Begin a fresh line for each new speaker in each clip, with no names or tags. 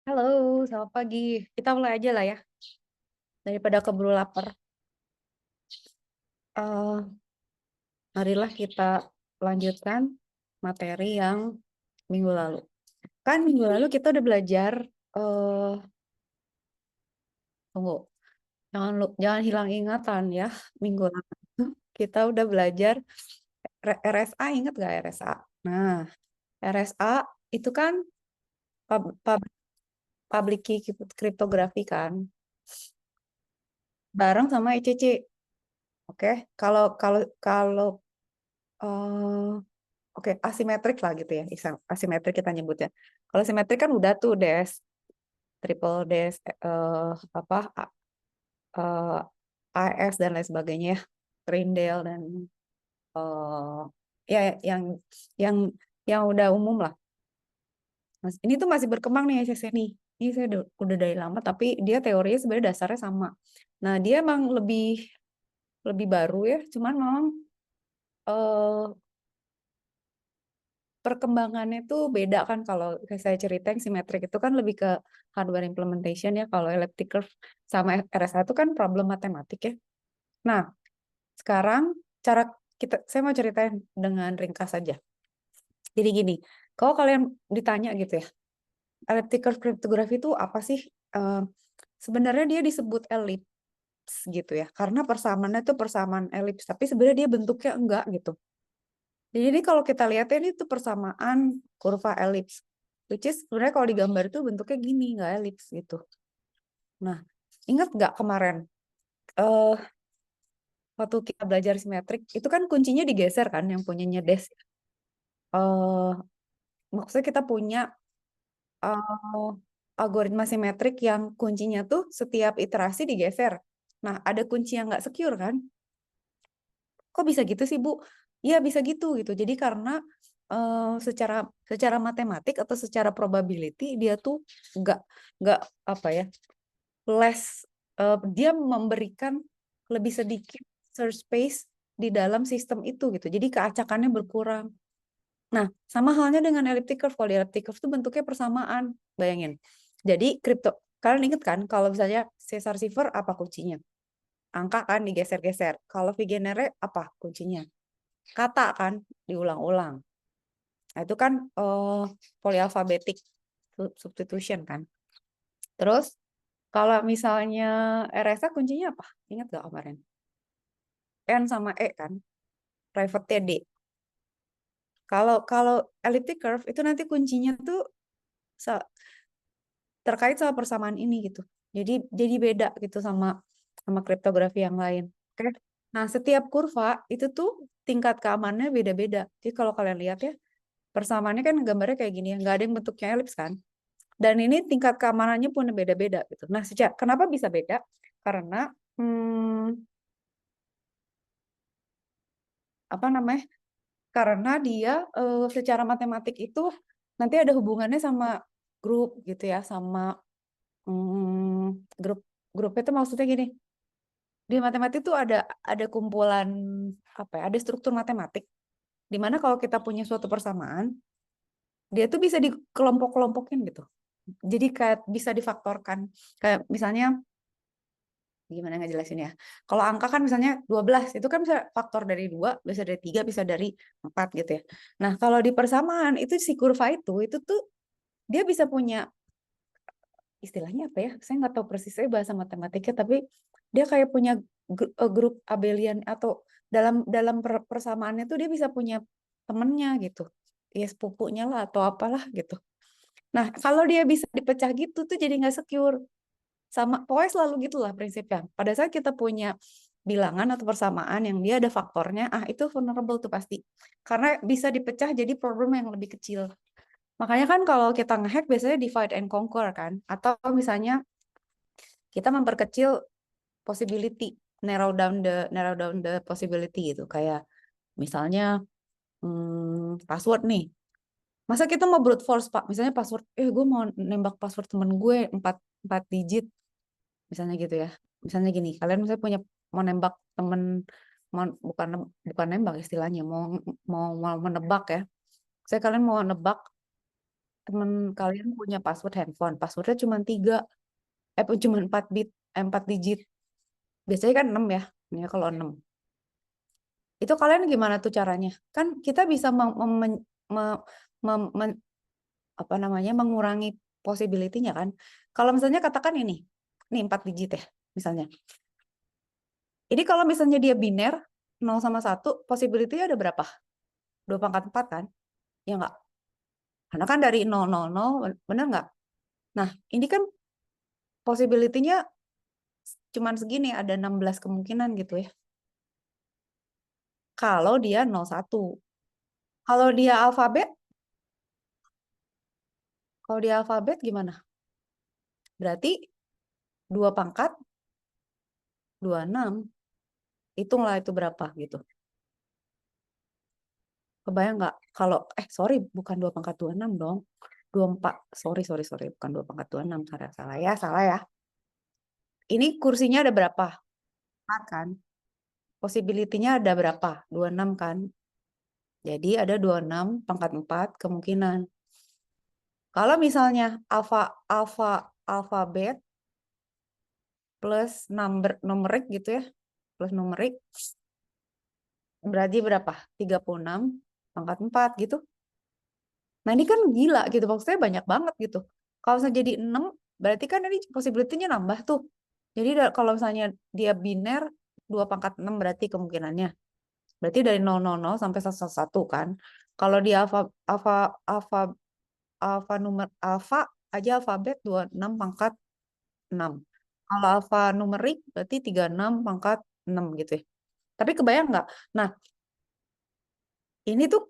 Halo, selamat pagi. Kita mulai aja lah ya, daripada keburu lapar. Eh, Marilah kita lanjutkan materi yang minggu lalu. Kan minggu lalu kita udah belajar, eh tunggu, jangan hilang ingatan ya. Minggu lalu kita udah belajar RSA, ingat gak RSA? Nah, RSA itu kan pub- public key cryptography kan, bareng sama ECC. Oke, kalau kalau kalau eh, Oke, asimetrik lah gitu ya. Asimetrik kita nyebutnya. Kalau simetrik kan udah tuh des, triple des, apa, eh, AS dan lain sebagainya ya. Rindel dan ya yang yang yang udah umum lah. Ini tuh masih berkembang nih SSC nih. Ini saya udah dari lama, tapi dia teorinya sebenarnya dasarnya sama. Nah, dia emang lebih lebih baru ya. Cuman memang eh, perkembangannya tuh beda kan. Kalau saya cerita yang simetrik itu kan lebih ke hardware implementation ya. Kalau elliptic curve sama RSA itu kan problem matematik ya. Nah, sekarang cara saya mau ceritain dengan ringkas saja. Jadi gini, kalau kalian ditanya gitu ya, elliptic curve cryptography itu apa sih? Eh, Sebenarnya dia disebut elips gitu ya, karena persamaannya itu persamaan elips, tapi sebenarnya dia bentuknya enggak gitu. Jadi kalau kita lihat ini tuh persamaan kurva elips. Which is sebenarnya kalau digambar itu bentuknya gini, nggak elips gitu. Nah, ingat nggak kemarin eh waktu kita belajar simetrik, itu kan kuncinya digeser kan yang punyanya Des. eh Maksudnya kita punya eh algoritma simetrik yang kuncinya tuh setiap iterasi digeser. Nah, ada kunci yang nggak secure kan? Kok bisa gitu sih, Bu? Ya bisa gitu gitu. Jadi karena secara secara matematik atau secara probability dia tuh nggak nggak apa ya less dia memberikan lebih sedikit search space di dalam sistem itu gitu. Jadi keacakannya berkurang. Nah, sama halnya dengan elliptic curve. Kalau di elliptic curve itu bentuknya persamaan. Bayangin. Jadi kalian ingat kan kalau misalnya Caesar cipher apa kuncinya? Angka kan digeser-geser. Kalau Vigenere apa kuncinya? Kata kan diulang-ulang. Nah, itu kan polyalphabetic substitution kan. Terus kalau misalnya RSA kuncinya apa? Ingat gak kemarin? N sama E kan, private D. Kalau kalau elliptic curve itu nanti kuncinya tuh terkait sama persamaan ini gitu. Jadi beda gitu sama sama kriptografi yang lain. Oke. Nah, setiap kurva itu tuh tingkat keamanannya beda-beda. Jadi kalau kalian lihat ya, persamaannya kan gambarnya kayak gini ya, nggak ada yang bentuknya elips kan. Dan ini tingkat keamanannya pun beda-beda gitu. Nah, kenapa bisa beda? Karena apa namanya? Karena dia secara matematik itu nanti ada hubungannya sama grup gitu ya, sama grup grup itu maksudnya gini. Di matematik itu ada kumpulan apa ya? Ada struktur matematik. Di mana kalau kita punya suatu persamaan, dia tuh bisa dikelompok-kelompokin gitu. Jadi kayak bisa difaktorkan. Kayak misalnya gimana ngejelasin ya. Kalau angka kan misalnya 12 itu kan bisa faktor dari 2, bisa dari 3, bisa dari 4 gitu ya. Nah, kalau di persamaan itu si kurva itu tuh dia bisa punya istilahnya apa ya? Saya nggak tahu persisnya bahasa matematiknya, tapi dia kayak punya grup abelian atau dalam dalam persamaannya tuh dia bisa punya temennya gitu. Ya sepupunya lah atau apalah gitu. Nah, kalau dia bisa dipecah gitu tuh jadi nggak secure. Sama pokoknya selalu gitulah prinsipnya. Pada saat kita punya bilangan atau persamaan yang dia ada faktornya, itu vulnerable tuh pasti. Karena bisa dipecah jadi problem yang lebih kecil. Makanya kan kalau kita ngehack biasanya divide and conquer kan. Atau misalnya kita memperkecil possibility, narrow down the possibility gitu. Kayak misalnya password nih. Masa kita mau brute force, Pak? Misalnya password, gue mau nembak password temen gue 4 digit. Misalnya gitu ya. Misalnya gini, kalian misalnya mau nembak temen, bukan bukan nembak istilahnya, mau menebak ya. Saya kalian mau nebak temen kalian punya password handphone, passwordnya cuma 3, cuma 4 bit, 4 digit. Biasanya kan 6 ya, ini kalau 6. Itu kalian gimana tuh caranya? Kan kita bisa apa namanya mengurangi possibility-nya kan. Kalau misalnya katakan ini 4 digit ya, misalnya. Ini kalau misalnya dia biner 0 sama 1, possibility-nya ada berapa? 2 pangkat 4 kan? Ya enggak? Karena kan dari 0, 0, 0, bener nggak? Nah, ini kan possibility-nya cuman segini, ada 16 kemungkinan gitu ya. Kalau dia 01. Kalau dia alfabet, gimana? Berarti 2 pangkat 26. Hitunglah itu berapa gitu. Kebayang nggak? Kalau, sorry, bukan 2 pangkat 26 dong. 24, sorry, bukan 2 pangkat 26. Salah ya. Ini kursinya ada berapa? 4 kan? Possibility-nya ada berapa? 26 kan? Jadi ada 26 pangkat 4 kemungkinan. Kalau misalnya alfabet plus numerik gitu ya, plus numerik, berarti berapa? 36 pangkat 4 gitu. Nah ini kan gila gitu, maksudnya banyak banget gitu. Kalau misalnya jadi 6, berarti kan ini possibility-nya nambah tuh. Jadi kalau misalnya dia biner, 2 pangkat 6 berarti kemungkinannya. Berarti dari 000 sampai 111 kan. Kalau di alfa aja alfabet 26 pangkat 6. Kalau alfa numerik berarti 36 pangkat 6 gitu ya. Tapi kebayang nggak? Nah, ini tuh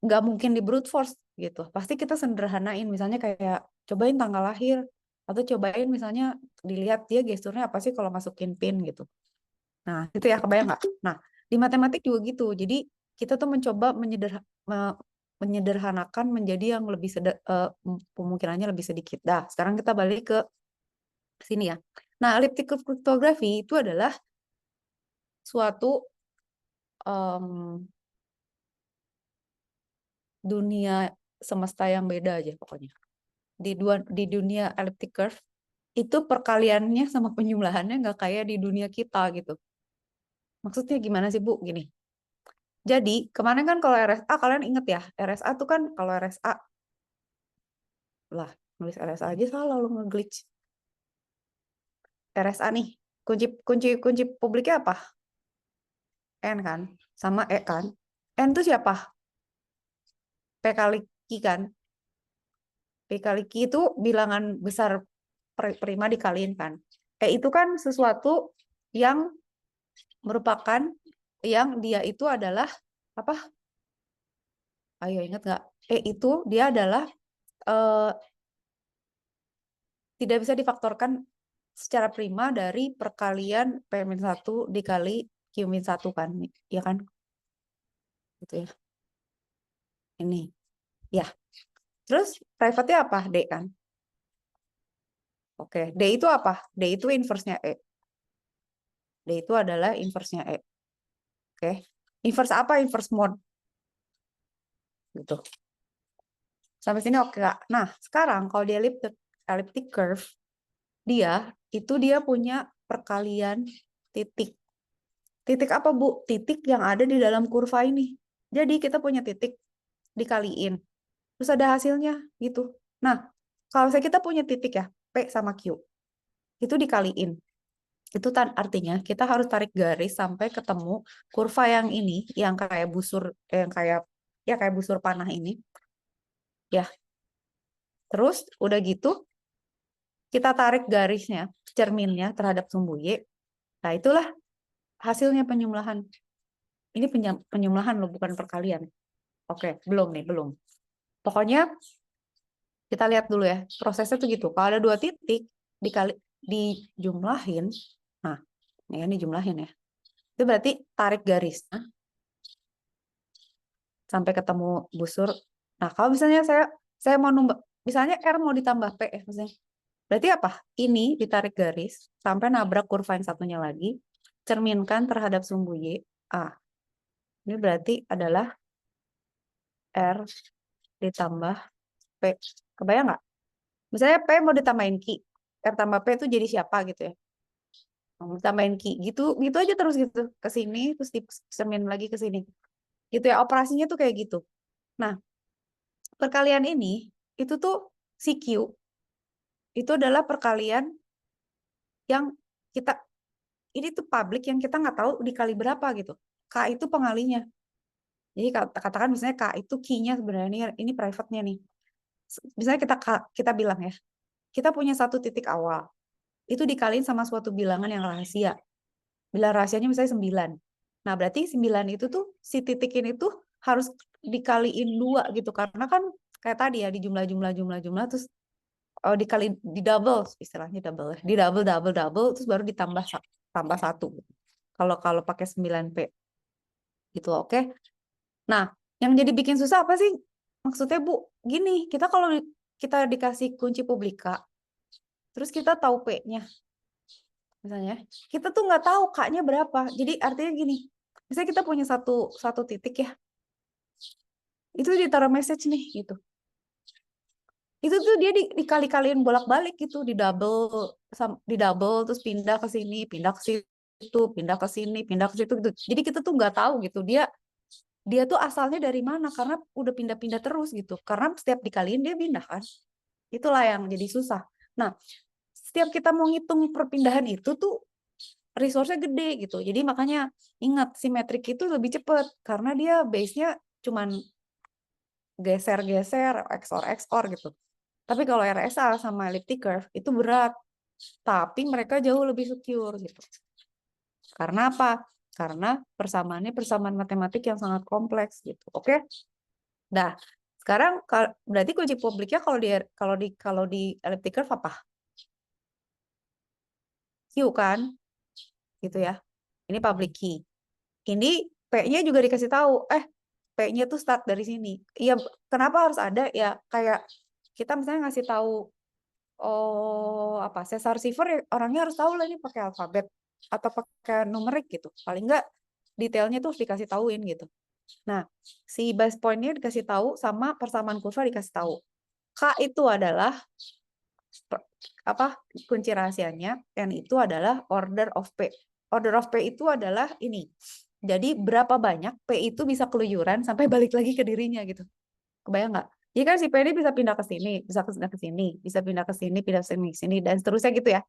nggak mungkin di brute force gitu. Pasti kita sederhanain. Misalnya kayak cobain tanggal lahir. Atau cobain misalnya dilihat dia gesturnya apa sih kalau masukin pin gitu. Nah, itu ya kebayang nggak? Nah, di matematik juga gitu. Jadi kita tuh mencoba menyederhanakan menjadi yang lebih kemungkinannya lebih sedikit. Dah, sekarang kita balik ke sini ya. Nah, elliptical cryptography itu adalah suatu dunia semesta yang beda aja pokoknya. Di dunia elliptic curve itu perkaliannya sama penjumlahannya nggak kayak di dunia kita gitu. Maksudnya gimana sih Bu? Gini. Jadi kemarin kan kalau RSA kalian inget ya, RSA tuh kan kalau RSA lah nulis RSA aja salah lu nge-glitch. RSA nih kunci kunci kunci publiknya apa? N kan, sama E kan. N itu siapa? P kali Q kan. P kali Q itu bilangan besar prima dikaliin kan. E itu kan sesuatu yang merupakan yang dia itu adalah apa? Ayo ingat nggak? E itu dia adalah eh, tidak bisa difaktorkan secara prima dari perkalian P-1 dikali Q-1 kan. Ya kan? Gitu ya. Ini. Ya. Terus private-nya apa? D kan? Oke. D itu apa? D itu inverse-nya E. D itu adalah inverse-nya E. Oke. Inverse apa? Inverse mode. Gitu. Sampai sini oke Kak. Nah, sekarang kalau dia elliptic curve, dia punya perkalian titik. Titik apa, Bu? Titik yang ada di dalam kurva ini. Jadi kita punya titik dikaliin. Terus ada hasilnya gitu. Nah, kalau kita punya titik ya, P sama Q. Itu dikaliin. Itu artinya kita harus tarik garis sampai ketemu kurva yang ini, yang kayak busur, yang kayak busur panah ini. Ya. Terus udah gitu kita tarik garisnya, cerminnya terhadap sumbu Y. Nah, itulah hasilnya penyumlahan. Ini penyumlahan loh, bukan perkalian. Oke, belum nih, belum. Pokoknya kita lihat dulu ya, prosesnya tuh gitu. Kalau ada 2 titik dijumlahin, nah, ini jumlahin ya. Itu berarti tarik garisnya sampai ketemu busur. Nah, kalau misalnya saya mau misalnya R mau ditambah P ya, misalnya. Berarti apa? Ini ditarik garis sampai nabrak kurva yang satunya lagi, cerminkan terhadap sumbu Y. Ini berarti adalah R ditambah P P. Kebayang nggak? Misalnya P mau ditambahin Q, R tambah P itu jadi siapa gitu ya. Mau ditambahin Q, gitu aja terus gitu. Ke sini, terus dicermin lagi ke sini. Gitu ya, operasinya tuh kayak gitu. Nah, perkalian ini, itu tuh si Q, itu adalah perkalian yang kita, ini tuh publik yang kita nggak tahu dikali berapa gitu. K itu pengalinya. Jadi katakan misalnya K itu key-nya sebenarnya ini private-nya nih. Misalnya kita bilang ya, kita punya satu titik awal. Itu dikaliin sama suatu bilangan yang rahasia. Bilangan rahasianya misalnya 9. Nah, berarti 9 itu tuh si titik ini tuh harus dikaliin 2 gitu. Karena kan kayak tadi ya, di jumlah terus dikali di double istilahnya double ya. Di double terus baru ditambah tambah 1. Kalau pakai 9P gitu, oke. Nah, yang jadi bikin susah apa sih? Maksudnya Bu, gini, kita kalau kita dikasih kunci publika, terus kita tahu P-nya, misalnya, kita tuh nggak tahu K-nya berapa. Jadi artinya gini, misalnya kita punya satu titik ya, itu ditaruh message nih gitu. Itu tuh dia dikali-kaliin bolak-balik gitu, di double terus pindah ke sini, pindah ke situ, pindah ke sini, pindah ke situ gitu. Jadi kita tuh nggak tahu gitu dia tuh asalnya dari mana karena udah pindah-pindah terus gitu. Karena setiap dikaliin dia pindah kan. Itulah yang jadi susah. Nah, setiap kita mau ngitung perpindahan itu tuh resource-nya gede gitu. Jadi makanya ingat simetrik itu lebih cepat karena dia base-nya cuman geser-geser, XOR gitu. Tapi kalau RSA sama elliptic curve itu berat. Tapi mereka jauh lebih secure gitu. Karena apa? Karena persamaannya persamaan matematik yang sangat kompleks gitu. Oke? Nah, sekarang berarti kunci publiknya kalau di elliptic curve apa? Q kan? Gitu ya. Ini public key. Ini P-nya juga dikasih tahu. P-nya tuh start dari sini. Iya, kenapa harus ada? Ya kayak kita misalnya ngasih tahu apa sesar cipher ya, orangnya harus tahu lah ini pakai alfabet atau pakai numerik gitu. Paling enggak detailnya tuh dikasih tahuin gitu. Nah, si base point-nya dikasih tahu sama persamaan kurva dikasih tahu. K itu adalah apa kunci rahasianya, N itu adalah order of P. Order of P itu adalah ini. Jadi berapa banyak P itu bisa keluyuran sampai balik lagi ke dirinya gitu. Kebayang nggak? Jadi kan si P ini bisa pindah ke sini, bisa pindah ke sini, bisa pindah ke sini, pindah ke sini, dan seterusnya gitu ya.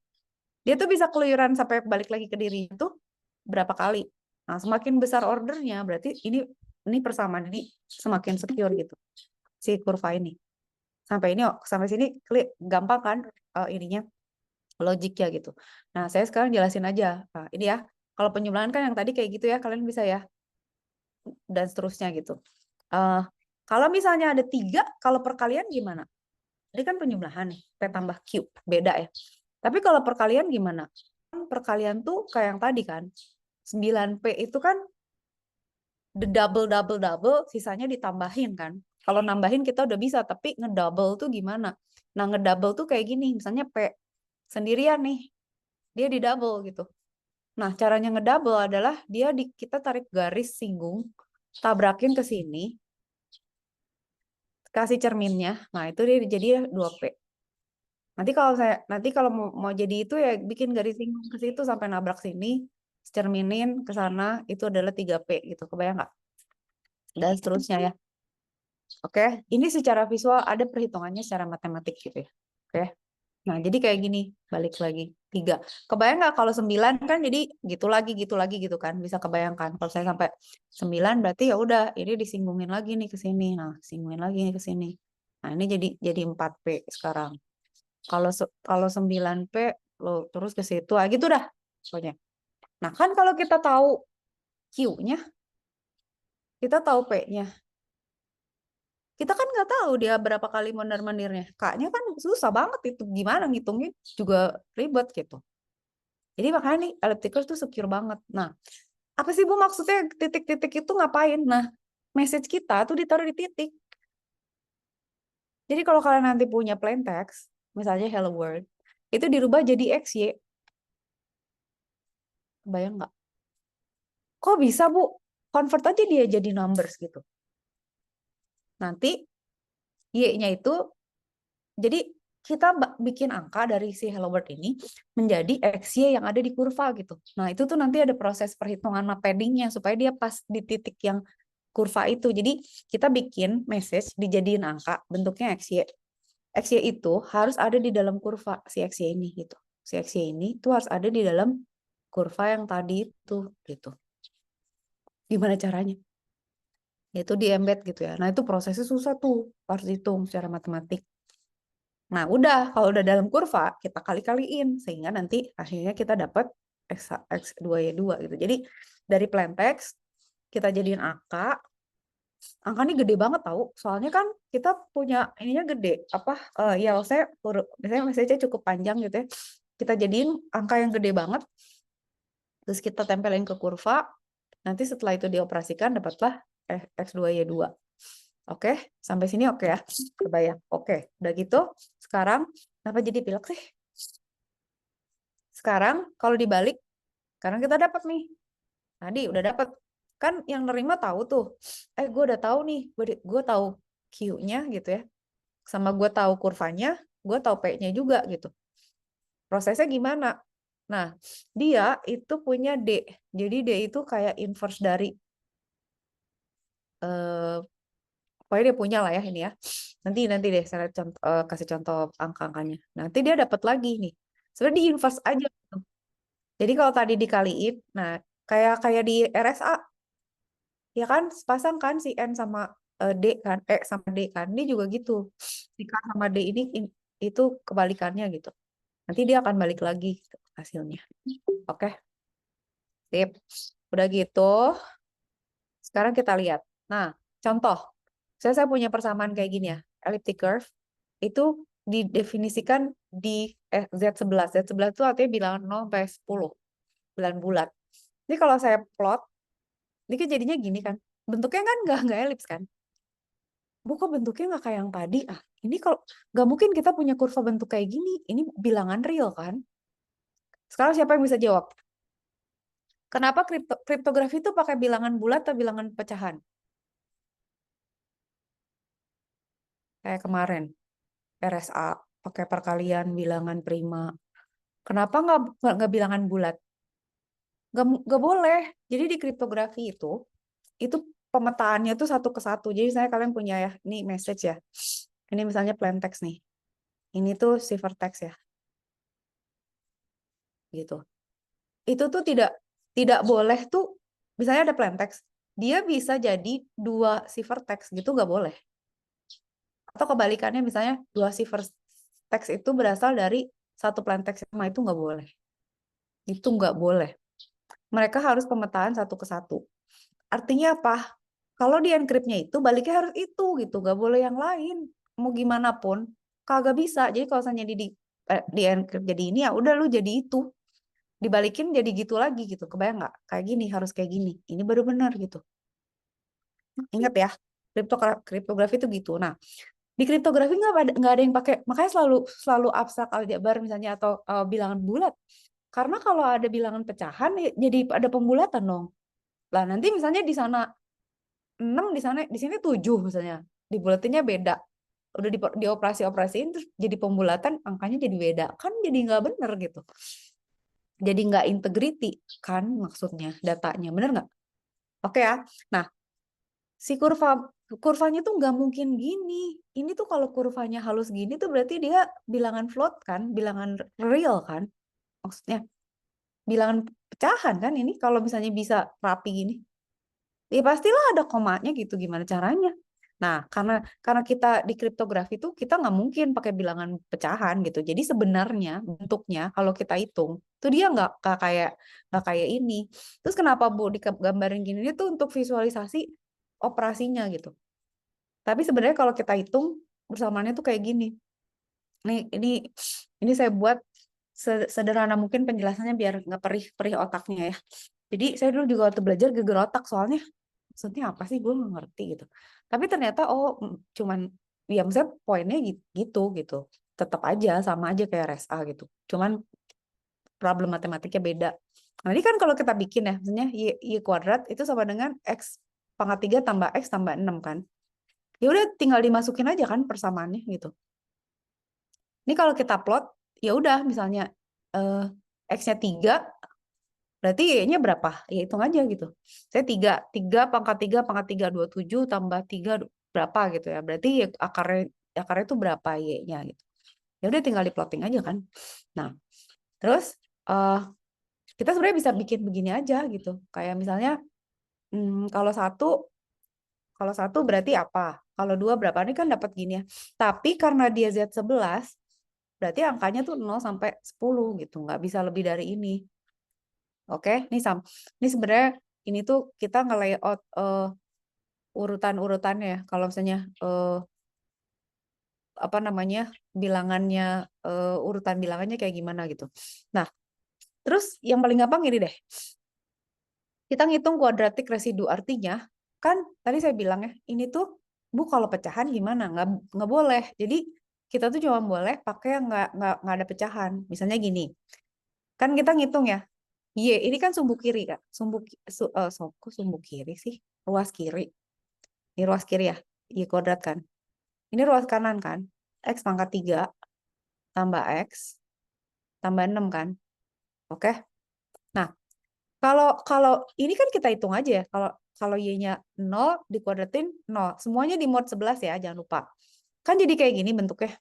Dia tuh bisa keluyuran sampai balik lagi ke diri itu berapa kali. Nah, semakin besar ordernya, berarti ini persamaan ini semakin secure gitu. Si kurva ini. Sampai sini gampang kan ininya logiknya gitu. Nah, saya sekarang jelasin aja. Nah, ini ya. Kalau penjumlahan kan yang tadi kayak gitu ya, kalian bisa ya. Dan seterusnya gitu. Kalau misalnya ada 3, kalau perkalian gimana? Ini kan penjumlahan nih, P tambah Q, beda ya. Tapi kalau perkalian gimana? Perkalian tuh kayak yang tadi kan, 9P itu kan the double, sisanya ditambahin kan. Kalau nambahin kita udah bisa, tapi ngedouble tuh gimana? Nah, ngedouble tuh kayak gini, misalnya P sendirian nih, dia di double gitu. Nah, caranya ngedouble adalah kita tarik garis singgung, tabrakin ke sini, kasih cerminnya. Nah, itu dia jadi 2P. Nanti kalau mau jadi itu ya bikin garis singgung ke situ sampai nabrak sini, cerminin ke sana, itu adalah 3P gitu. Kebayang nggak? Dan seterusnya ya. Oke, ini secara visual ada perhitungannya secara matematik gitu ya. Oke. Nah, jadi kayak gini, balik lagi 3. Kebayang nggak kalau 9 kan jadi gitu lagi gitu kan. Bisa kebayangkan. Kalau saya sampai 9 berarti ya udah ini disinggungin lagi nih ke sini. Nah, singgungin lagi nih ke sini. Nah, ini jadi 4P sekarang. Kalau 9P lo terus ke situ gitu dah pokoknya. Nah, kan kalau kita tahu Q-nya, kita tahu P-nya. Kita kan nggak tahu dia berapa kali mondar-mandirnya. K-nya kan susah banget itu. Gimana ngitungnya juga ribet gitu. Jadi makanya nih elliptical tuh secure banget. Nah, apa sih Bu maksudnya titik-titik itu ngapain? Nah, message kita tuh ditaruh di titik. Jadi kalau kalian nanti punya plain text, misalnya hello world, itu dirubah jadi XY. Bayang nggak? Kok bisa Bu? Convert aja dia jadi numbers gitu. Nanti Y-nya itu Jadi kita bikin angka dari si hello world ini menjadi XY yang ada di kurva gitu. Nah, itu tuh nanti ada proses perhitungan paddingnya supaya dia pas di titik yang kurva itu. Jadi kita bikin message dijadiin angka bentuknya XY. XY itu harus ada di dalam kurva si XY ini gitu. Si XY ini tuh harus ada di dalam kurva yang tadi itu gitu. Gimana caranya? Yaitu di embed gitu ya. Nah, itu prosesnya susah tuh, harus hitung secara matematik. Nah, udah kalau udah dalam kurva kita kali-kaliin sehingga nanti akhirnya kita dapat X2Y2 gitu. Jadi dari plain text kita jadiin angka. Angka ini gede banget tahu. Soalnya kan kita punya ininya gede. Apa ya saya misalnya message cukup panjang gitu ya. Kita jadiin angka yang gede banget. Terus kita tempelin ke kurva. Nanti setelah itu dioperasikan dapatlah X2Y2. Oke, sampai sini oke ya. Kebayang. Oke, udah gitu. Sekarang kenapa jadi pilek sih? Sekarang kalau dibalik, karena kita dapat nih. Tadi udah dapat. Kan yang nerima tahu tuh. Gue udah tahu nih. Gue tahu Q-nya gitu ya. Sama gue tahu kurvanya, gue tahu P-nya juga gitu. Prosesnya gimana? Nah, dia itu punya D. Jadi D itu kayak inverse dari pokoknya dia punya lah ya ini ya. Nanti deh saya kasih contoh angka-angkanya. Nanti dia dapat lagi nih. Sebenarnya di inverse aja gitu. Jadi kalau tadi dikaliin, nah kayak di RSA ya kan sepasang kan si N sama D kan, sama D kan. Ini juga gitu. Si K sama D ini itu kebalikannya gitu. Nanti dia akan balik lagi gitu, hasilnya. Oke, sip. Udah gitu, sekarang kita lihat. Nah, contoh. Saya punya persamaan kayak gini ya. Elliptic curve itu didefinisikan di Z11. Z11 itu artinya bilangan 0 sampai 10. Bilangan bulat. Jadi kalau saya plot, ini kan jadinya gini kan. Bentuknya kan nggak elips kan. Kok bentuknya nggak kayak yang tadi? Ini kalau nggak mungkin kita punya kurva bentuk kayak gini. Ini bilangan real kan. Sekarang siapa yang bisa jawab? Kenapa kriptografi itu pakai bilangan bulat atau bilangan pecahan? Kayak kemarin, RSA, pakai perkalian bilangan prima. Kenapa nggak bilangan bulat? Nggak boleh. Jadi di kriptografi itu pemetaannya tuh satu ke satu. Jadi saya kalian punya ya, ini message ya. Ini misalnya plain text nih. Ini tuh ciphertext ya, gitu. Itu tuh tidak boleh tuh, misalnya ada plain text, dia bisa jadi dua ciphertext gitu nggak boleh. Atau kebalikannya misalnya dua ciphertext itu berasal dari satu plain text sama itu nggak boleh. Itu nggak boleh. Mereka harus pemetaan satu ke satu. Artinya apa? Kalau di encrypt-nya itu baliknya harus itu gitu, nggak boleh yang lain. Mau gimana pun kagak bisa. Jadi kalau misalnya di encrypt jadi ini ya udah lu jadi itu. Dibalikin jadi gitu lagi gitu. Kebayang nggak? Kayak gini harus kayak gini. Ini baru benar gitu. Ingat ya, kriptografi itu gitu. Nah, di kriptografi nggak ada yang pakai, makanya selalu selalu abstrak aljabar misalnya atau bilangan bulat. Karena kalau ada bilangan pecahan ya jadi ada pembulatan dong. Lah nanti misalnya di sana 6 di sana di sini 7 misalnya. Dibulatinnya beda. Udah dioperasi-operasiin terus jadi pembulatan angkanya jadi beda. Kan jadi nggak bener gitu. Jadi nggak integrity kan maksudnya datanya. Bener nggak? Oke ya. Nah, si kurvanya tuh nggak mungkin gini. Ini tuh kalau kurvanya halus gini tuh berarti dia bilangan float kan, bilangan real kan. Maksudnya bilangan pecahan kan ini kalau misalnya bisa rapi gini. Ya pastilah ada komanya gitu, gimana caranya? Nah, karena kita di kriptografi itu kita nggak mungkin pakai bilangan pecahan gitu. Jadi sebenarnya bentuknya kalau kita hitung itu dia nggak kayak ini. Terus kenapa Bu digambarin gini itu untuk visualisasi operasinya gitu. Tapi sebenarnya kalau kita hitung bersamaannya tuh kayak gini. Ini saya buat sederhana mungkin penjelasannya biar nggak perih otaknya ya. Jadi saya dulu juga waktu belajar geger otak soalnya maksudnya apa sih gue nggak ngerti gitu. Tapi ternyata cuman ya maksudnya poinnya gitu. Tetap aja sama aja kayak RSA gitu. Cuman problem matematiknya beda. Nah, ini kan kalau kita bikin ya, maksudnya y kuadrat itu sama dengan x pangkat 3 tambah x tambah 6 kan. Ya udah tinggal dimasukin aja kan persamaannya gitu. Ini kalau kita plot, ya udah misalnya X-nya 3, berarti Y-nya berapa? Ya hitung aja gitu. Saya 3 pangkat 3 pangkat 3, 27 tambah 3 berapa gitu ya. Berarti ya akarnya itu berapa Y-nya gitu. Ya udah tinggal di plotting aja kan. Nah, terus kita sebenarnya bisa bikin begini aja gitu. Kayak misalnya kalau satu berarti apa? Kalau dua berapa? Ini kan dapat gini ya. Tapi karena dia Z11, berarti angkanya tuh 0 sampai 10 gitu. Nggak bisa lebih dari ini. Oke, ini sebenarnya ini tuh kita nge-layout urutan-urutannya ya. Kalau misalnya apa namanya bilangannya urutan bilangannya kayak gimana gitu. Nah, terus yang paling gampang ini deh. Kita ngitung kuadratik residu, artinya kan tadi saya bilang ya, ini tuh Bu kalau pecahan gimana? Nggak boleh. Jadi kita tuh cuma boleh pakai yang nggak ada pecahan. Misalnya gini, kan kita ngitung ya, Y ini kan sumbu kiri kan, kok sumbu kiri sih, ruas kiri. Ini ruas kiri ya, Y kuadrat kan. Ini ruas kanan kan, X pangkat 3 tambah X tambah 6 kan. Oke. Nah, kalau ini kan kita hitung aja ya. Kalau Y-nya 0 dikuadratin 0. Semuanya di mod 11 ya, jangan lupa. Kan jadi kayak gini bentuknya.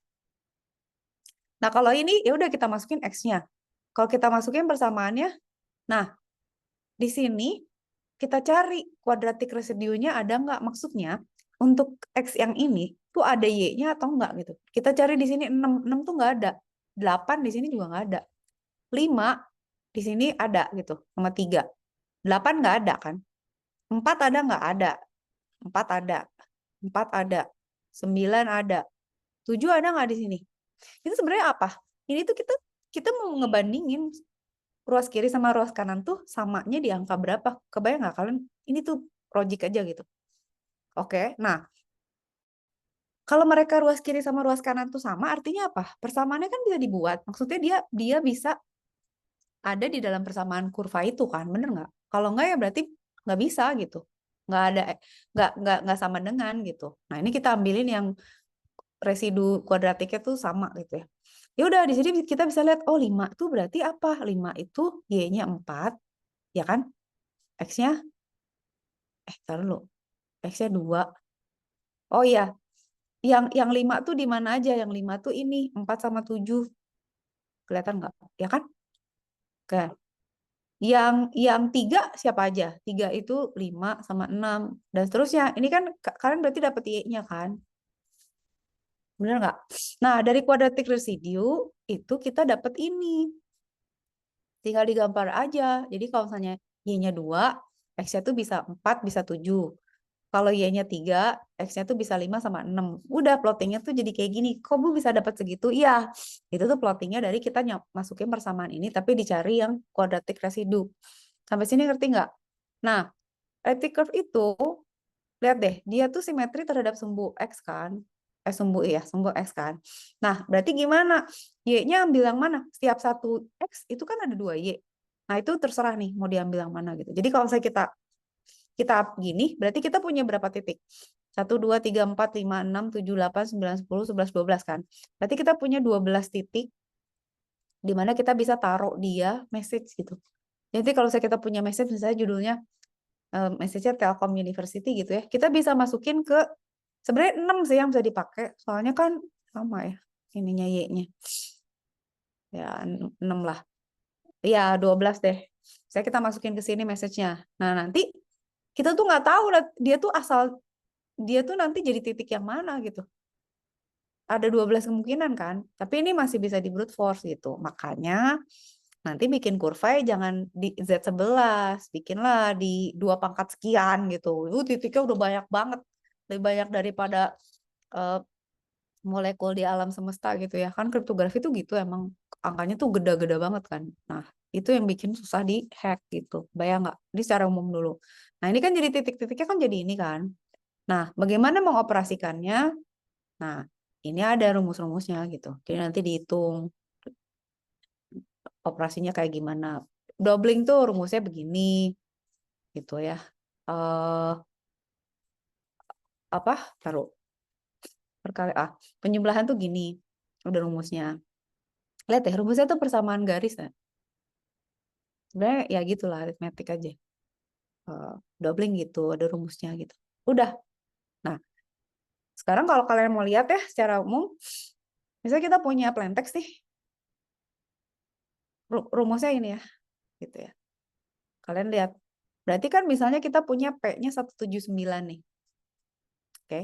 Nah, kalau ini ya udah kita masukin X-nya. Kalau kita masukin persamaannya, nah di sini kita cari kuadratik residunya ada nggak? Maksudnya untuk X yang ini tuh ada Y-nya atau enggak gitu. Kita cari di sini 6 tuh nggak ada. 8 di sini juga nggak ada. 5 di sini ada gitu, sama 3. 8 nggak ada kan? 4 ada nggak? Ada. 4 ada. 4 ada. 9 ada. 7 ada nggak di sini? Itu sebenarnya apa? Ini tuh kita mau ngebandingin ruas kiri sama ruas kanan tuh samanya di angka berapa? Kebayang nggak kalian? Ini tuh logik aja gitu. Oke, nah kalau mereka ruas kiri sama ruas kanan tuh sama, artinya apa? Persamaannya kan bisa dibuat. Maksudnya dia bisa ada di dalam persamaan kurva itu kan, bener nggak? Kalau nggak ya berarti nggak bisa gitu, nggak ada, nggak sama dengan gitu. Nah ini kita ambilin yang residu kuadratiknya tuh sama gitu ya. Ya udah di sini kita bisa lihat, oh 5 itu berarti apa? 5 itu Y-nya 4, ya kan? X-nya, taruh dulu, X-nya 2. Oh iya, yang 5 tuh di mana aja? Yang 5 tuh ini 4 sama 7. Kelihatan nggak? Ya kan? Oke. Yang 3 siapa aja? 3 itu 5 sama 6 dan seterusnya. Ini kan kalian berarti dapat Y-nya kan? Bener nggak? Nah, dari kuadratik residu itu kita dapat ini. Tinggal digambar aja. Jadi kalau misalnya Y-nya 2, X-nya tuh bisa 4, bisa 7. Kalau Y-nya 3, X-nya tuh bisa 5 sama 6. Udah plottingnya tuh jadi kayak gini. Kok Bu bisa dapat segitu? Iya, itu tuh plottingnya dari kita masukin persamaan ini, tapi dicari yang kuadratik residu. Sampai sini ngerti nggak? Nah, elliptic curve itu, lihat deh, dia tuh simetri terhadap sumbu X kan? Sumbu X kan? Nah, berarti gimana? Y-nya ambil yang mana? Setiap satu X itu kan ada 2 Y. Nah, itu terserah nih mau diambil yang mana gitu. Jadi kalau misalnya kita gini, berarti kita punya berapa titik? 1, 2, 3, 4, 5, 6, 7, 8, 9, 10, 11, 12 kan? Berarti kita punya 12 titik di mana kita bisa taruh dia message gitu. Jadi kalau kita punya message, misalnya judulnya message-nya Telkom University gitu ya, kita bisa masukin ke, sebenarnya 6 sih yang bisa dipakai, soalnya kan sama ya ininya Y-nya. Ya 6 lah. Ya 12 deh. Saya kita masukin ke sini message-nya. Nah, nanti kita tuh nggak tahu dia tuh nanti jadi titik yang mana gitu. Ada 12 kemungkinan kan, tapi ini masih bisa di brute force gitu. Makanya nanti bikin kurva ya jangan di Z11, bikinlah di 2 pangkat sekian gitu. Titiknya udah banyak banget. Lebih banyak daripada uh, molekul di alam semesta gitu ya. Kan kriptografi tuh gitu emang angkanya tuh gede-gede banget kan. Nah, itu yang bikin susah di hack gitu. Bayang nggak? Ini secara umum dulu. Nah, ini kan jadi titik-titiknya kan jadi ini kan. Nah, bagaimana mengoperasikannya? Nah, ini ada rumus-rumusnya gitu. Jadi nanti dihitung operasinya kayak gimana. Doubling tuh rumusnya begini gitu ya. Apa? Taruh perkali penjumlahan tuh gini. Udah rumusnya. Lihat ya, rumusnya tuh persamaan garis ya. Sebenarnya ya gitulah, aritmetik aja. Doubling gitu, ada rumusnya gitu. Udah. Nah, sekarang kalau kalian mau lihat ya secara umum, misalnya kita punya plain text nih. Rumusnya ini ya, gitu ya. Kalian lihat. Berarti kan misalnya kita punya P-nya 179 nih. Oke.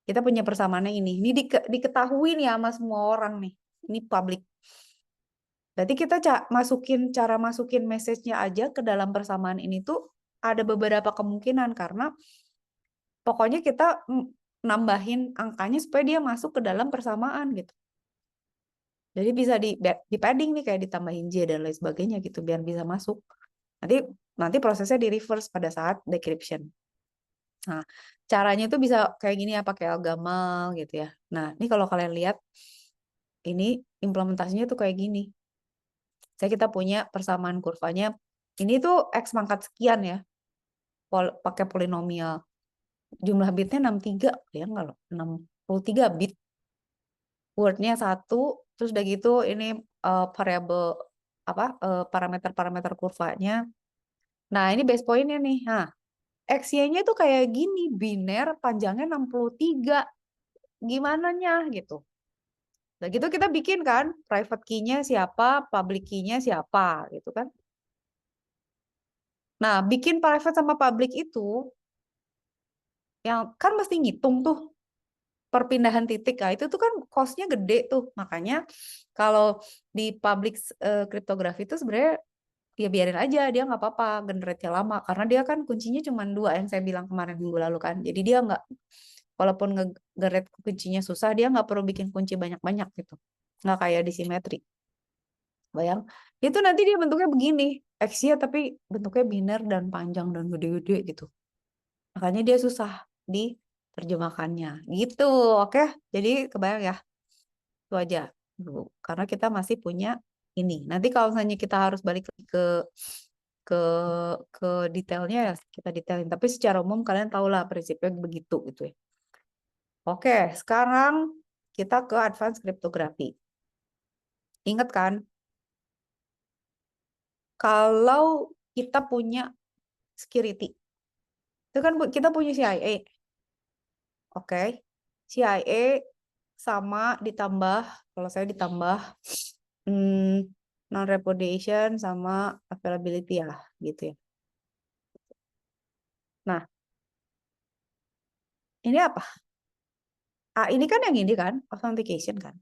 Kita punya persamaannya ini. Ini diketahui nih sama semua orang nih. Ini public. Berarti kita cara masukin message-nya aja ke dalam persamaan ini tuh ada beberapa kemungkinan karena pokoknya kita nambahin angkanya supaya dia masuk ke dalam persamaan gitu. Jadi bisa di padding nih kayak ditambahin J dan lain sebagainya gitu biar bisa masuk. Nanti prosesnya di reverse pada saat decryption. Nah, caranya itu bisa kayak gini ya pakai algamal gitu ya. Nah, ini kalau kalian lihat ini implementasinya tuh kayak gini. Kita punya persamaan kurvanya. Ini tuh X pangkat sekian ya. Pakai polinomial. Jumlah bitnya 63. Ya enggak loh. 63 bit. Word-nya 1. Terus udah gitu ini variabel parameter-parameter kurvanya. Nah, ini base point-nya nih. Nah, XY-nya tuh kayak gini. Biner panjangnya 63. Gimana nya gitu. Nah, gitu kita bikin kan. Private key-nya siapa, public key-nya siapa gitu kan. Nah, bikin private sama public itu yang kan mesti ngitung tuh perpindahan titik. Nah, itu tuh kan cost-nya gede tuh. Makanya kalau di public cryptography itu sebenarnya ya biarin aja, dia nggak apa-apa generate-nya lama karena dia kan kuncinya cuma 2 yang saya bilang kemarin minggu lalu kan. Jadi dia nggak, walaupun nge-generate kuncinya susah, dia nggak perlu bikin kunci banyak-banyak gitu. Nggak kayak di simetri. Bayang, itu nanti dia bentuknya begini, X-nya tapi bentuknya biner dan panjang dan gede-gede gitu. Makanya dia susah diterjemahkannya. Gitu, oke? Jadi kebayang ya, itu aja dulu. Karena kita masih punya ini. Nanti kalau misalnya kita harus balik ke ke detailnya ya kita detailin. Tapi secara umum kalian tahulah prinsipnya begitu gitu ya. Oke, sekarang kita ke advanced cryptography. Ingat kan? Kalau kita punya security, itu kan kita punya CIA. Oke. CIA sama ditambah, kalau saya ditambah non-repudiation sama availability ya, gitu ya. Nah, ini apa? Ini kan yang ini kan, authentication kan.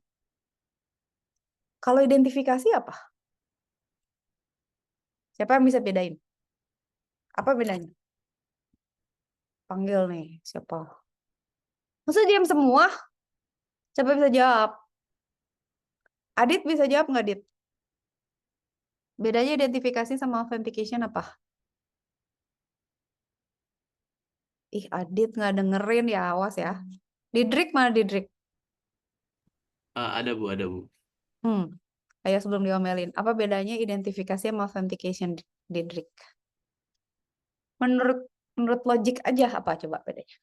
Kalau identifikasi apa? Siapa yang bisa bedain? Apa bedanya? Panggil nih, siapa? Masa diam semua? Siapa bisa jawab? Adit bisa jawab nggak, Adit? Bedanya identifikasi sama authentication apa? Ih, Adit nggak dengerin ya, awas ya. Didrik mana Didrik?
Ada Bu, ada Bu.
Ayo sebelum diomelin. Apa bedanya identifikasi sama authentication, Didrik? Menurut logik aja apa coba bedanya?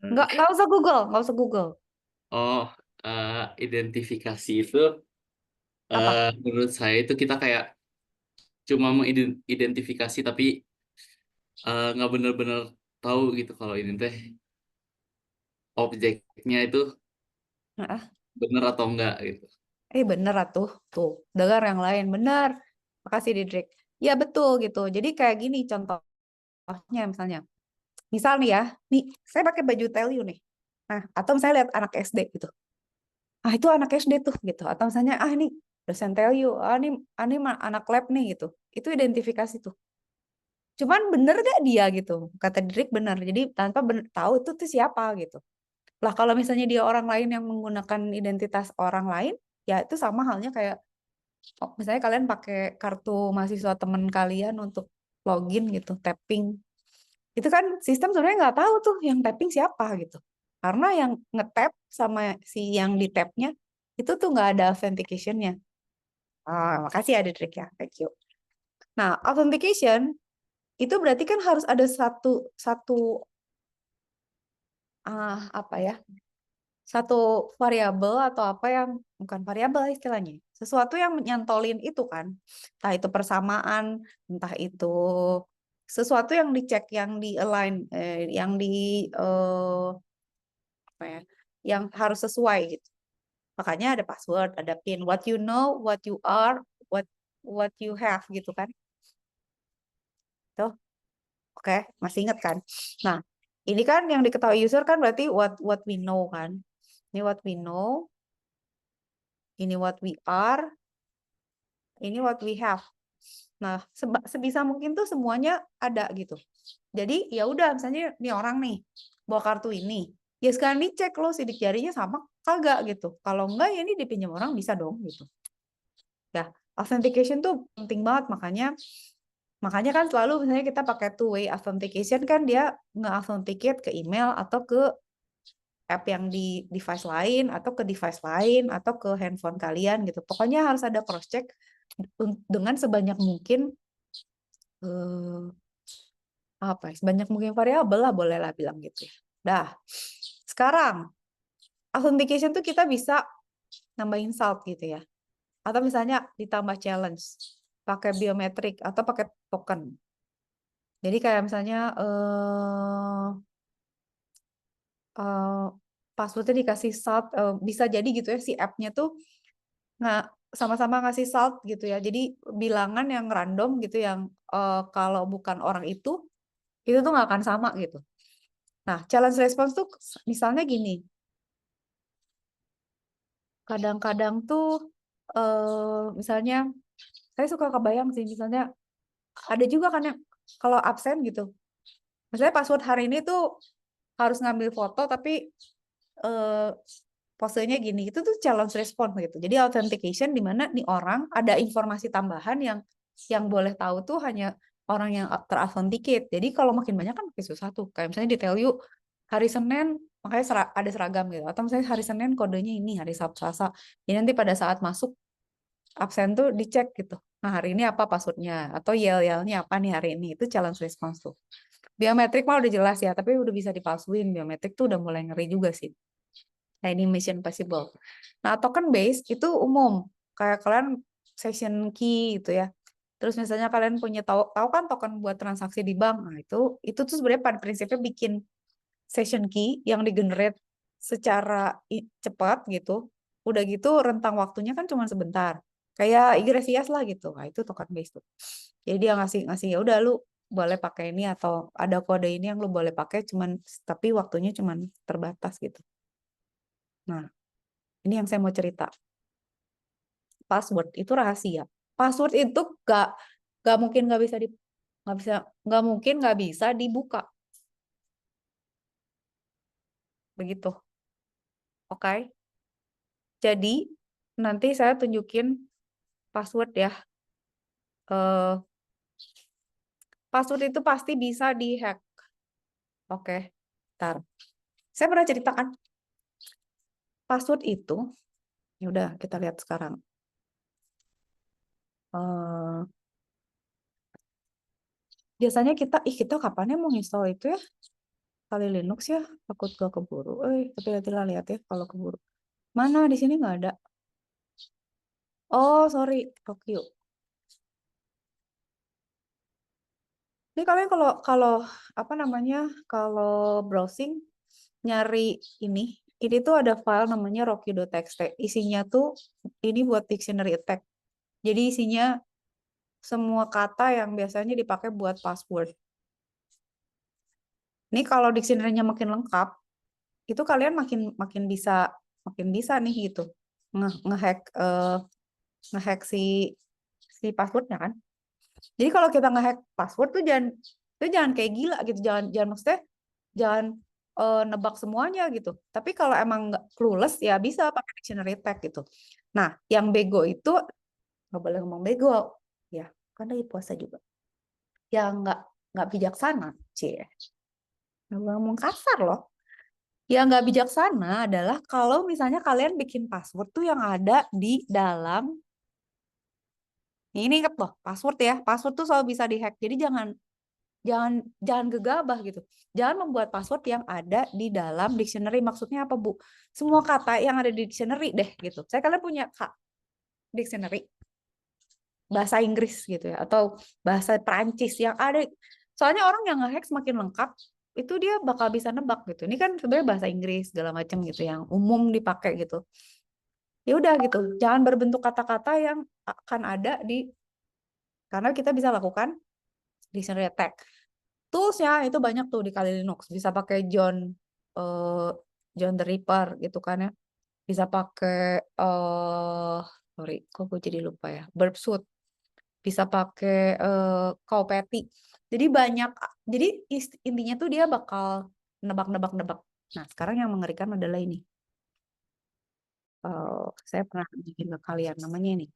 Nggak usah Google, nggak usah Google.
Oh, identifikasi itu
Apa?
menurut saya itu kita kayak cuma mengidentifikasi tapi nggak bener-bener tahu gitu kalau ini teh objeknya itu
Nah,
bener atau enggak gitu.
bener atuh. Tuh, dengar yang lain. Bener. Makasih Didrik. Ya betul gitu. Jadi kayak gini contohnya misalnya. Misal nih ya, nih saya pakai baju tell you nih. Nah, atau misalnya lihat anak SD gitu. Itu anak SD tuh gitu. Atau misalnya ini dosen tell you, ini anak lab nih gitu. Itu identifikasi tuh. Cuman bener gak dia gitu? Kata Didrik bener. Jadi tanpa tahu itu tuh siapa gitu. Lah kalau misalnya dia orang lain yang menggunakan identitas orang lain, ya itu sama halnya kayak misalnya kalian pakai kartu mahasiswa teman kalian untuk login gitu, tapping. Itu kan sistem sebenarnya nggak tahu tuh yang tapping siapa gitu. Karena yang nge-tap sama si yang di-tap-nya itu tuh nggak ada authentication-nya. Makasih ya Didrik ya. Thank you. Nah, authentication itu berarti kan harus ada satu apa ya? satu variabel atau apa yang bukan variabel istilahnya, sesuatu yang nyantolin itu kan, entah itu persamaan, entah itu sesuatu yang dicek, yang di align, yang di apa ya, yang harus sesuai gitu. Makanya ada password, ada PIN, what you know, what you are, what you have gitu kan. Tuh, oke, masih ingat kan? Nah, ini kan yang diketahui user kan berarti what we know kan. Ini what we know, ini what we are, ini what we have. Nah, sebisa mungkin tuh semuanya ada gitu. Jadi ya udah, misalnya nih orang nih bawa kartu ini, ya sekarang dicek lo sidik jarinya sama kagak gitu. Kalau enggak ya ini dipinjam orang bisa dong gitu. Ya, authentication tuh penting banget, makanya kan selalu misalnya kita pakai two-way authentication kan, dia nge-authenticate ke email atau ke app yang di device lain atau ke device lain atau ke handphone kalian gitu. Pokoknya harus ada cross check dengan sebanyak mungkin apa ya, sebanyak mungkin variabel lah, boleh lah bilang gitu ya. Dah. Sekarang authentication tuh kita bisa nambahin salt gitu ya. Atau misalnya ditambah challenge pakai biometrik atau pakai token. Jadi kayak misalnya passwordnya dikasih salt, bisa jadi gitu ya, si app-nya tuh nggak sama-sama ngasih salt gitu ya. Jadi bilangan yang random gitu, yang kalau bukan orang itu tuh nggak akan sama gitu. Nah, challenge response tuh misalnya gini, kadang-kadang tuh misalnya saya suka kebayang sih, misalnya ada juga kan yang kalau absen gitu, misalnya password hari ini tuh harus ngambil foto tapi eh, posenya gini, itu tuh challenge response gitu. Jadi authentication di mana nih orang ada informasi tambahan yang boleh tahu tuh hanya orang yang terauthenticate. Jadi kalau makin banyak kan makin susah tuh. Kayak misalnya di tell you hari Senin makanya ada seragam gitu. Atau misalnya hari Senin kodenya ini, hari Sabtu Selasa. Jadi nanti pada saat masuk absen tuh dicek gitu. Nah, hari ini apa passwordnya? Atau yel-yelnya apa nih hari ini? Itu challenge response tuh. Biometrik mah udah jelas ya, tapi udah bisa dipalsuin. Biometrik tuh udah mulai ngeri juga sih. Nah, ini mission possible. Nah, token base itu umum. Kayak kalian session key gitu ya. Terus misalnya kalian punya tahu kan token buat transaksi di bank. Nah, itu tuh sebenarnya pada prinsipnya bikin session key yang digenerate secara cepat gitu. Udah gitu rentang waktunya kan cuma sebentar. Kayak Iglesias lah gitu. Nah, itu token base tuh. Jadi dia ngasih ya udah lu boleh pakai ini atau ada kode ini yang lu boleh pakai, cuman tapi waktunya cuman terbatas gitu. Nah, ini yang saya mau cerita. Password itu rahasia. Password itu gak mungkin nggak mungkin nggak bisa dibuka. Begitu. Oke. Jadi nanti saya tunjukin password ya. Eh, password itu pasti bisa dihack. Oke. Ntar. Saya pernah ceritakan password itu. Ya udah kita lihat sekarang. Eh, biasanya kita kapan ya mau install itu ya? Kali Linux ya, takut gak keburu. Tapi lihat ya kalau keburu. Mana di sini nggak ada. Oh, sorry, Tokyo. Ini kalian kalau kalau apa namanya, kalau browsing nyari ini tuh ada file namanya rocky.txt. Isinya tuh ini buat dictionary attack. Jadi isinya semua kata yang biasanya dipakai buat password. Ini kalau dictionary-nya makin lengkap, itu kalian makin makin bisa nih gitu ngehack ngehack si passwordnya kan. Jadi kalau kita ngehack password tuh jangan kayak gila gitu, jangan maksudnya jangan nebak semuanya gitu. Tapi kalau emang nggak clueless ya bisa pakai dictionary tag gitu. Nah, yang bego itu nggak boleh ngomong bego ya, kan lagi puasa juga. Yang nggak bijaksana, cie. Nggak boleh ngomong kasar loh. Yang nggak bijaksana adalah kalau misalnya kalian bikin password tuh yang ada di dalam. Ini inget loh, password ya. Password tuh selalu bisa dihack. Jadi jangan jangan gegabah gitu. Jangan membuat password yang ada di dalam dictionary. Maksudnya apa, Bu? Semua kata yang ada di dictionary deh gitu. Saya kalian punya dictionary bahasa Inggris gitu ya, atau bahasa Perancis yang ada. Soalnya orang yang ngehack semakin lengkap, itu dia bakal bisa nebak gitu. Ini kan sebenarnya bahasa Inggris segala macam gitu yang umum dipakai gitu. Ya udah gitu. Jangan berbentuk kata-kata yang akan ada di, karena kita bisa lakukan dictionary attack. Toolsnya itu banyak tuh di Kali Linux. Bisa pakai eh, John the Ripper gitu kan ya. Bisa pakai sorry, kok gue jadi lupa ya. Burpsuite. Bisa pakai Cowpatty. Jadi banyak. Jadi intinya tuh dia bakal nebak-nebak-nebak. Nah, sekarang yang mengerikan adalah ini. Saya pernah bikin ke kalian namanya ini.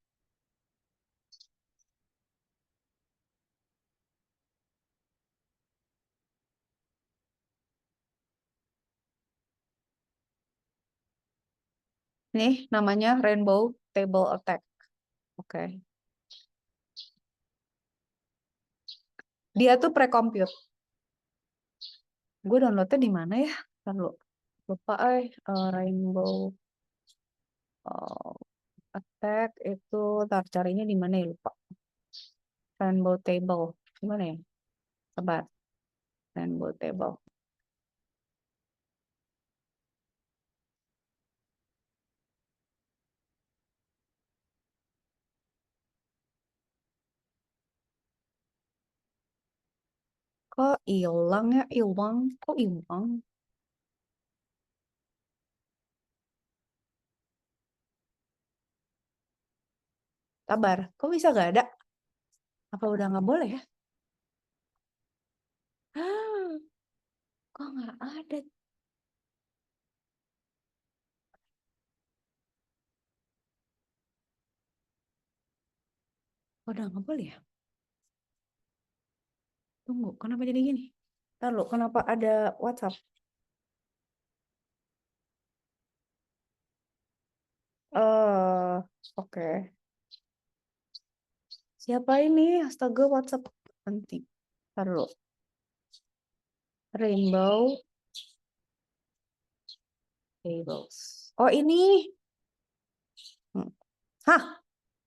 Nih namanya Rainbow Table Attack. Oke. Dia tuh pre-compute. Gue downloadnya di mana ya? Kan lupa Rainbow Attack itu tar carinya di mana ya, lupa. Rainbow Table. Gimana ya? Sabar. Rainbow Table. Kok hilang ya? Hilang. Kok hilang? Sabar. Kok bisa gak ada? Apa udah nggak boleh ya? Kok nggak ada? Udah nggak boleh ya? Tunggu, kenapa jadi gini? Lalu, kenapa ada WhatsApp? Oke. Siapa ini? Astaga, WhatsApp nanti. Lalu, Rainbow Tables. Oh, ini. Hah,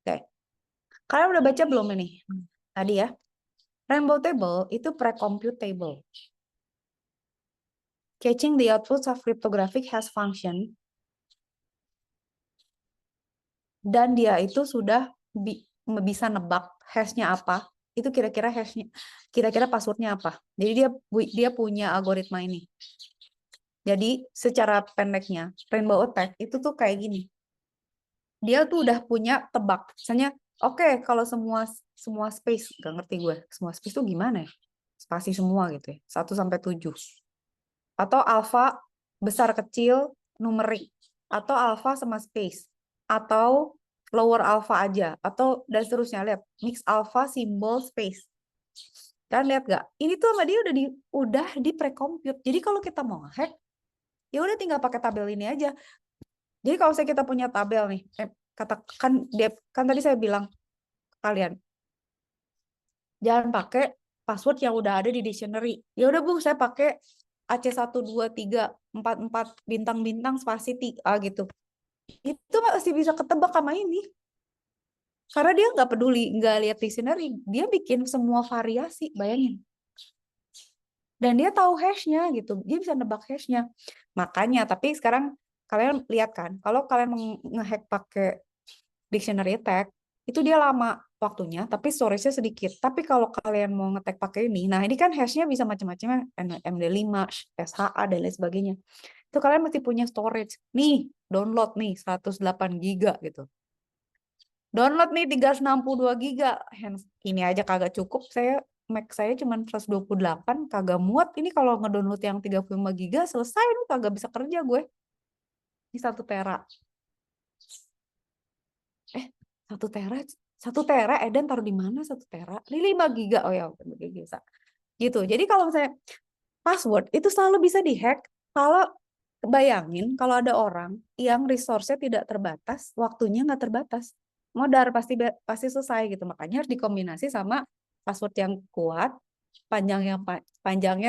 oke. Kalian udah baca belum ini? Tadi ya. Rainbow Table itu pre-compute table. Catching the outputs of cryptographic hash function. Dan dia itu sudah bisa nebak hashnya apa. Itu kira-kira hashnya, kira-kira passwordnya apa. Jadi dia punya algoritma ini. Jadi secara pendeknya, Rainbow Attack itu tuh kayak gini. Dia tuh udah punya tebak. Misalnya, oke, kalau semua space, gak ngerti gue. Semua space tuh gimana ya? Spasi semua gitu ya. 1 sampai 7. Atau alpha besar kecil numerik. Atau alpha sama space. Atau lower alpha aja. Atau dan seterusnya. Lihat, mix alpha, simbol, space. Kan lihat gak? Ini tuh sama dia udah di pre-compute. Jadi kalau kita mau hack, ya udah tinggal pakai tabel ini aja. Jadi kalau saya kita punya tabel nih, katakan dia kan tadi saya bilang ke kalian, jangan pakai password yang udah ada di dictionary. Ya udah Bu, saya pakai AC12344 bintang-bintang spasi A gitu. Itu masih bisa ketebak sama ini. Karena dia nggak peduli, nggak lihat dictionary, dia bikin semua variasi, bayangin. Dan dia tahu hashnya gitu, dia bisa nebak hashnya. Makanya, tapi sekarang kalian lihat kan, kalau kalian ngehack pakai dictionary attack, itu dia lama waktunya, tapi storage-nya sedikit. Tapi kalau kalian mau ngetek pakai ini, nah ini kan hashnya bisa macam-macam, MD5, SHA, dan lain sebagainya. Itu kalian mesti punya storage. Nih, download nih 108 giga gitu. Download nih 362 giga. Ini aja kagak cukup. Mac saya cuma 128, kagak muat. Ini kalau ngedownload yang 35 giga selesai nih, kagak bisa kerja gue. Ini 1 tera. 1 tera, 1 tera Eden taruh di mana 1 tera? Ini 5 giga. Oh ya, bisa. Gitu. Jadi kalau misalnya password itu selalu bisa dihack kalau bayangin kalau ada orang yang resource-nya tidak terbatas, waktunya nggak terbatas. Modar pasti pasti selesai gitu. Makanya harus dikombinasi sama password yang kuat panjangnya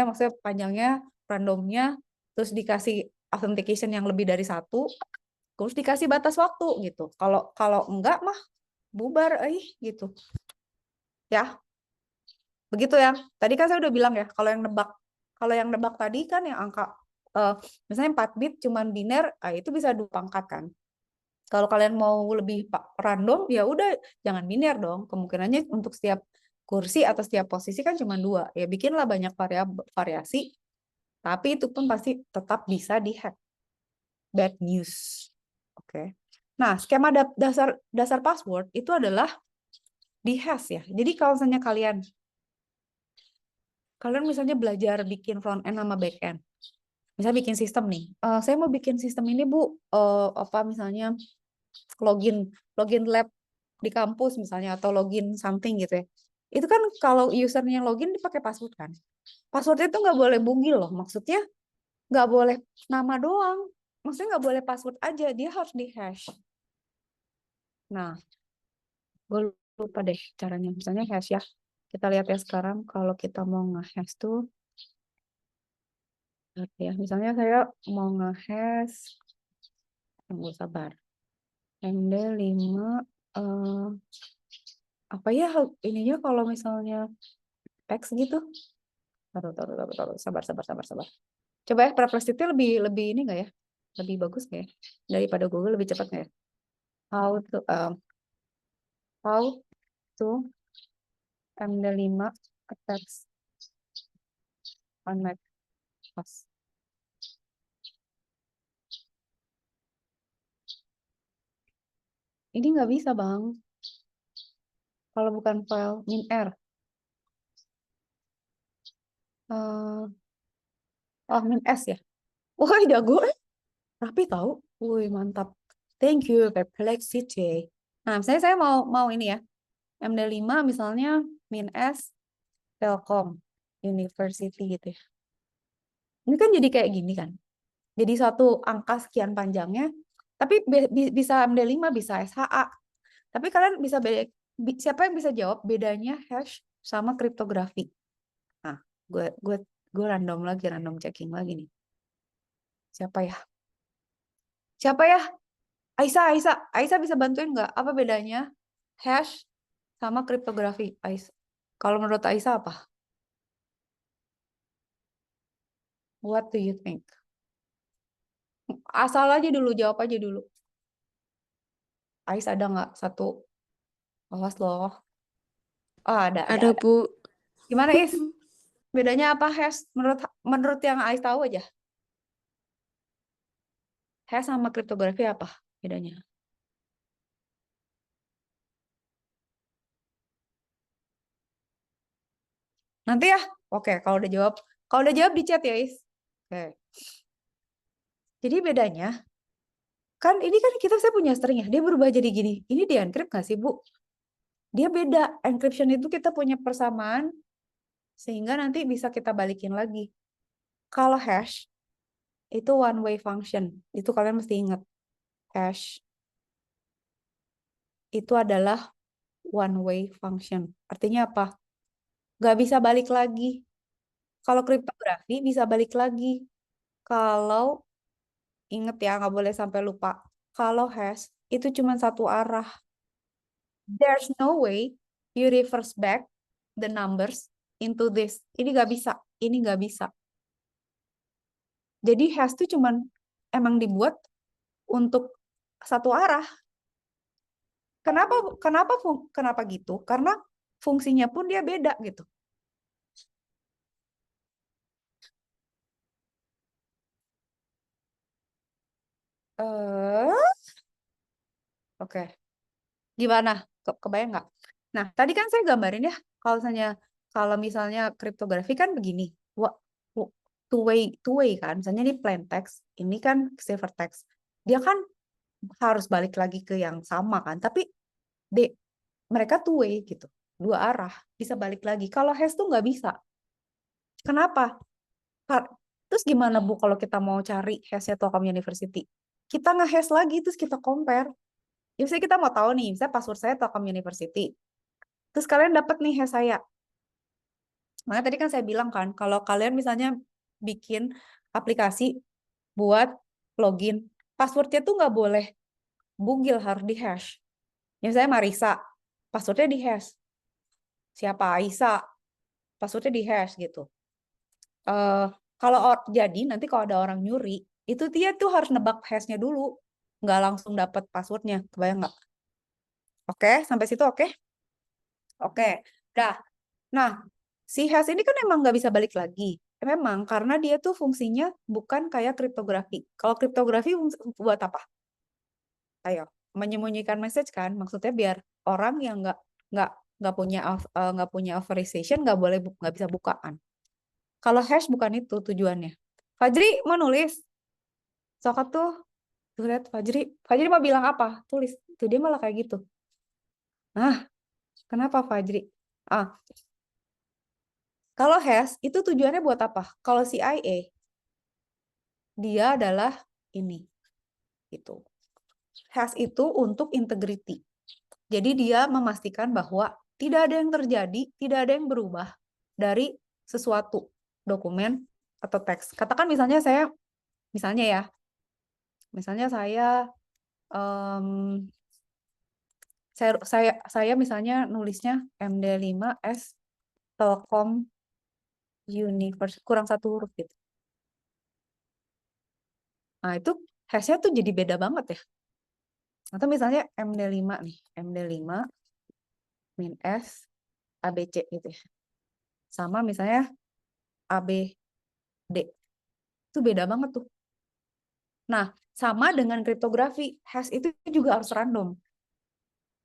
maksudnya panjangnya, randomnya, terus dikasih authentication yang lebih dari satu, terus dikasih batas waktu gitu. Kalau kalau enggak mah bubar, gitu. Ya, begitu ya. Tadi kan saya udah bilang ya, kalau yang nebak tadi kan yang angka misalnya 4 bit cuman biner, itu bisa 2 pangkat kan. Kalau kalian mau lebih random, ya udah jangan biner dong. Kemungkinannya untuk setiap kursi atau setiap posisi kan cuma 2. Ya bikinlah banyak variasi, tapi itu pun pasti tetap bisa dihack. Bad news. Oke. Nah, skema dasar password itu adalah di hash ya. Jadi kalau misalnya kalian misalnya belajar bikin front end sama back end. Misalnya bikin sistem nih. Saya mau bikin sistem ini, Bu. Apa misalnya login login lab di kampus misalnya, atau login something gitu ya. Itu kan kalau usernya login dipakai password kan. Passwordnya itu nggak boleh bugil loh. Maksudnya nggak boleh nama doang. Maksudnya nggak boleh password aja. Dia harus di hash. Nah, gue lupa deh caranya. Misalnya hash ya. Kita lihat ya sekarang kalau kita mau nge-hash tuh. Ya, misalnya saya mau nge-hash. Tunggu sabar. MD5 apa ya ininya kalau misalnya teks gitu. Taruh. Sabar. Coba ya, Perplexity lebih ini nggak ya? Lebih bagus nggak ya? Daripada Google lebih cepat nggak ya? How to how to MD5 attacks on Mac OS. Ini nggak bisa, Bang. Kalau bukan file min_r. Min_s ya. Wah, jago. Rapi tahu. Wih, mantap. Thank you, Perplexity. Nah, misalnya saya mau ini ya. MD5 misalnya min_s Telkom University gitu ya. Ini kan jadi kayak gini kan. Jadi satu angka sekian panjangnya, tapi bisa MD5, bisa SHA. Tapi kalian bisa siapa yang bisa jawab bedanya hash sama kriptografi? Nah, gue random checking lagi nih. Siapa ya? Aisyah bisa bantuin nggak? Apa bedanya hash sama kriptografi? Aisyah. Kalau menurut Aisyah apa? What do you think? Asal aja dulu, jawab aja dulu. Aisyah ada nggak satu? Awas loh. Oh, ada.
Ada, Bu.
Gimana, Is? Bedanya apa hash? Menurut yang Ais tahu aja. Hash sama kriptografi apa bedanya? Nanti ya. Oke, kalau udah jawab di chat ya, Is. Oke. Jadi bedanya kan ini kan saya punya string ya. Dia berubah jadi gini. Ini di encrypt nggak sih, Bu? Dia beda. Encryption itu kita punya persamaan sehingga nanti bisa kita balikin lagi. Kalau hash itu one way function. Itu kalian mesti ingat. Hash itu adalah one way function. Artinya apa? Nggak bisa balik lagi. Kalau kriptografi bisa balik lagi. Kalau inget ya, nggak boleh sampai lupa. Kalau hash itu cuma satu arah. There's no way you reverse back the numbers into this. Ini nggak bisa. Ini nggak bisa. Jadi hash itu cuma emang dibuat untuk satu arah. Kenapa gitu? Karena fungsinya pun dia beda gitu. Oke. Gimana? Kebayang nggak? Nah, tadi kan saya gambarin ya, kalau misalnya kriptografi kan begini, two way kan, misalnya ini plain text, ini kan cipher text, dia kan harus balik lagi ke yang sama kan, tapi mereka two way gitu, dua arah, bisa balik lagi. Kalau hash tuh nggak bisa. Kenapa? Terus gimana, Bu, kalau kita mau cari hashnya Telkom University? Kita nge-hash lagi, terus kita compare. Ya, misalnya kita mau tahu nih, misalnya password saya Telkom University. Terus kalian dapat nih hash saya. Makanya tadi kan saya bilang kan, kalau kalian misalnya bikin aplikasi buat login, passwordnya tuh nggak boleh bugil, harus di hash. Misalnya Marisa, passwordnya di hash. Siapa Aisyah, passwordnya di hash gitu. Kalau jadi nanti kalau ada orang nyuri, itu dia tuh harus nebak hashnya dulu, nggak langsung dapat passwordnya, kebayang nggak? Oke, sampai situ oke? Oke, dah. Nah, si hash ini kan emang nggak bisa balik lagi. Memang karena dia tuh fungsinya bukan kayak kriptografi. Kalau kriptografi buat apa? Ayo, menyembunyikan message kan? Maksudnya biar orang yang nggak nggak punya authorization nggak bisa bukaan. Kalau hash bukan itu tujuannya. Fajri mau nulis, Sokat tuh lihat Fajri. Fajri mau bilang apa? Tulis. Tuh dia malah kayak gitu. Nah, kenapa Fajri? Ah, kalau hash itu tujuannya buat apa? Kalau CIA dia adalah ini, itu. Hash itu untuk integrity. Jadi dia memastikan bahwa tidak ada yang terjadi, tidak ada yang berubah dari sesuatu dokumen atau teks. Katakan misalnya ya, misalnya um, saya misalnya nulisnya MD5S Telkom Universe kurang satu huruf gitu. Nah, itu hashnya tuh jadi beda banget ya. Atau misalnya MD5 nih, MD5 min S ABC gitu ya. Sama misalnya ABD. Itu beda banget tuh. Nah, sama dengan kriptografi, hash itu juga harus random.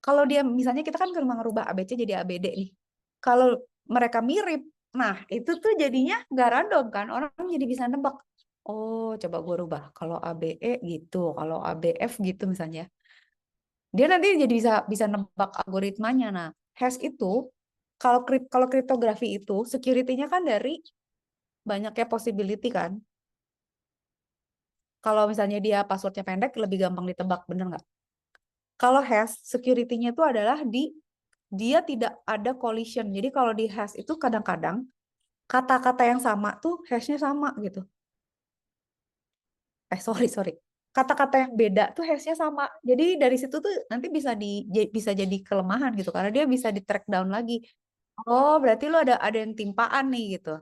Kalau dia misalnya kita kan cuma ngerubah ABC jadi ABD nih. Kalau mereka mirip, nah itu tuh jadinya nggak random kan. Orang jadi bisa nebak. Oh, coba gue rubah. Kalau ABE gitu, kalau ABF gitu misalnya. Dia nanti jadi bisa nebak algoritmanya. Nah, hash itu kalau kriptografi itu security-nya kan dari banyaknya possibility kan. Kalau misalnya dia passwordnya pendek, lebih gampang ditebak, bener nggak? Kalau hash, security-nya itu adalah dia tidak ada collision. Jadi kalau di hash itu kadang-kadang kata-kata yang sama tuh hash-nya sama gitu. Sorry. Kata-kata yang beda tuh hash-nya sama. Jadi dari situ tuh nanti bisa jadi kelemahan gitu karena dia bisa di track down lagi. Oh, berarti lo ada yang timpaan nih gitu.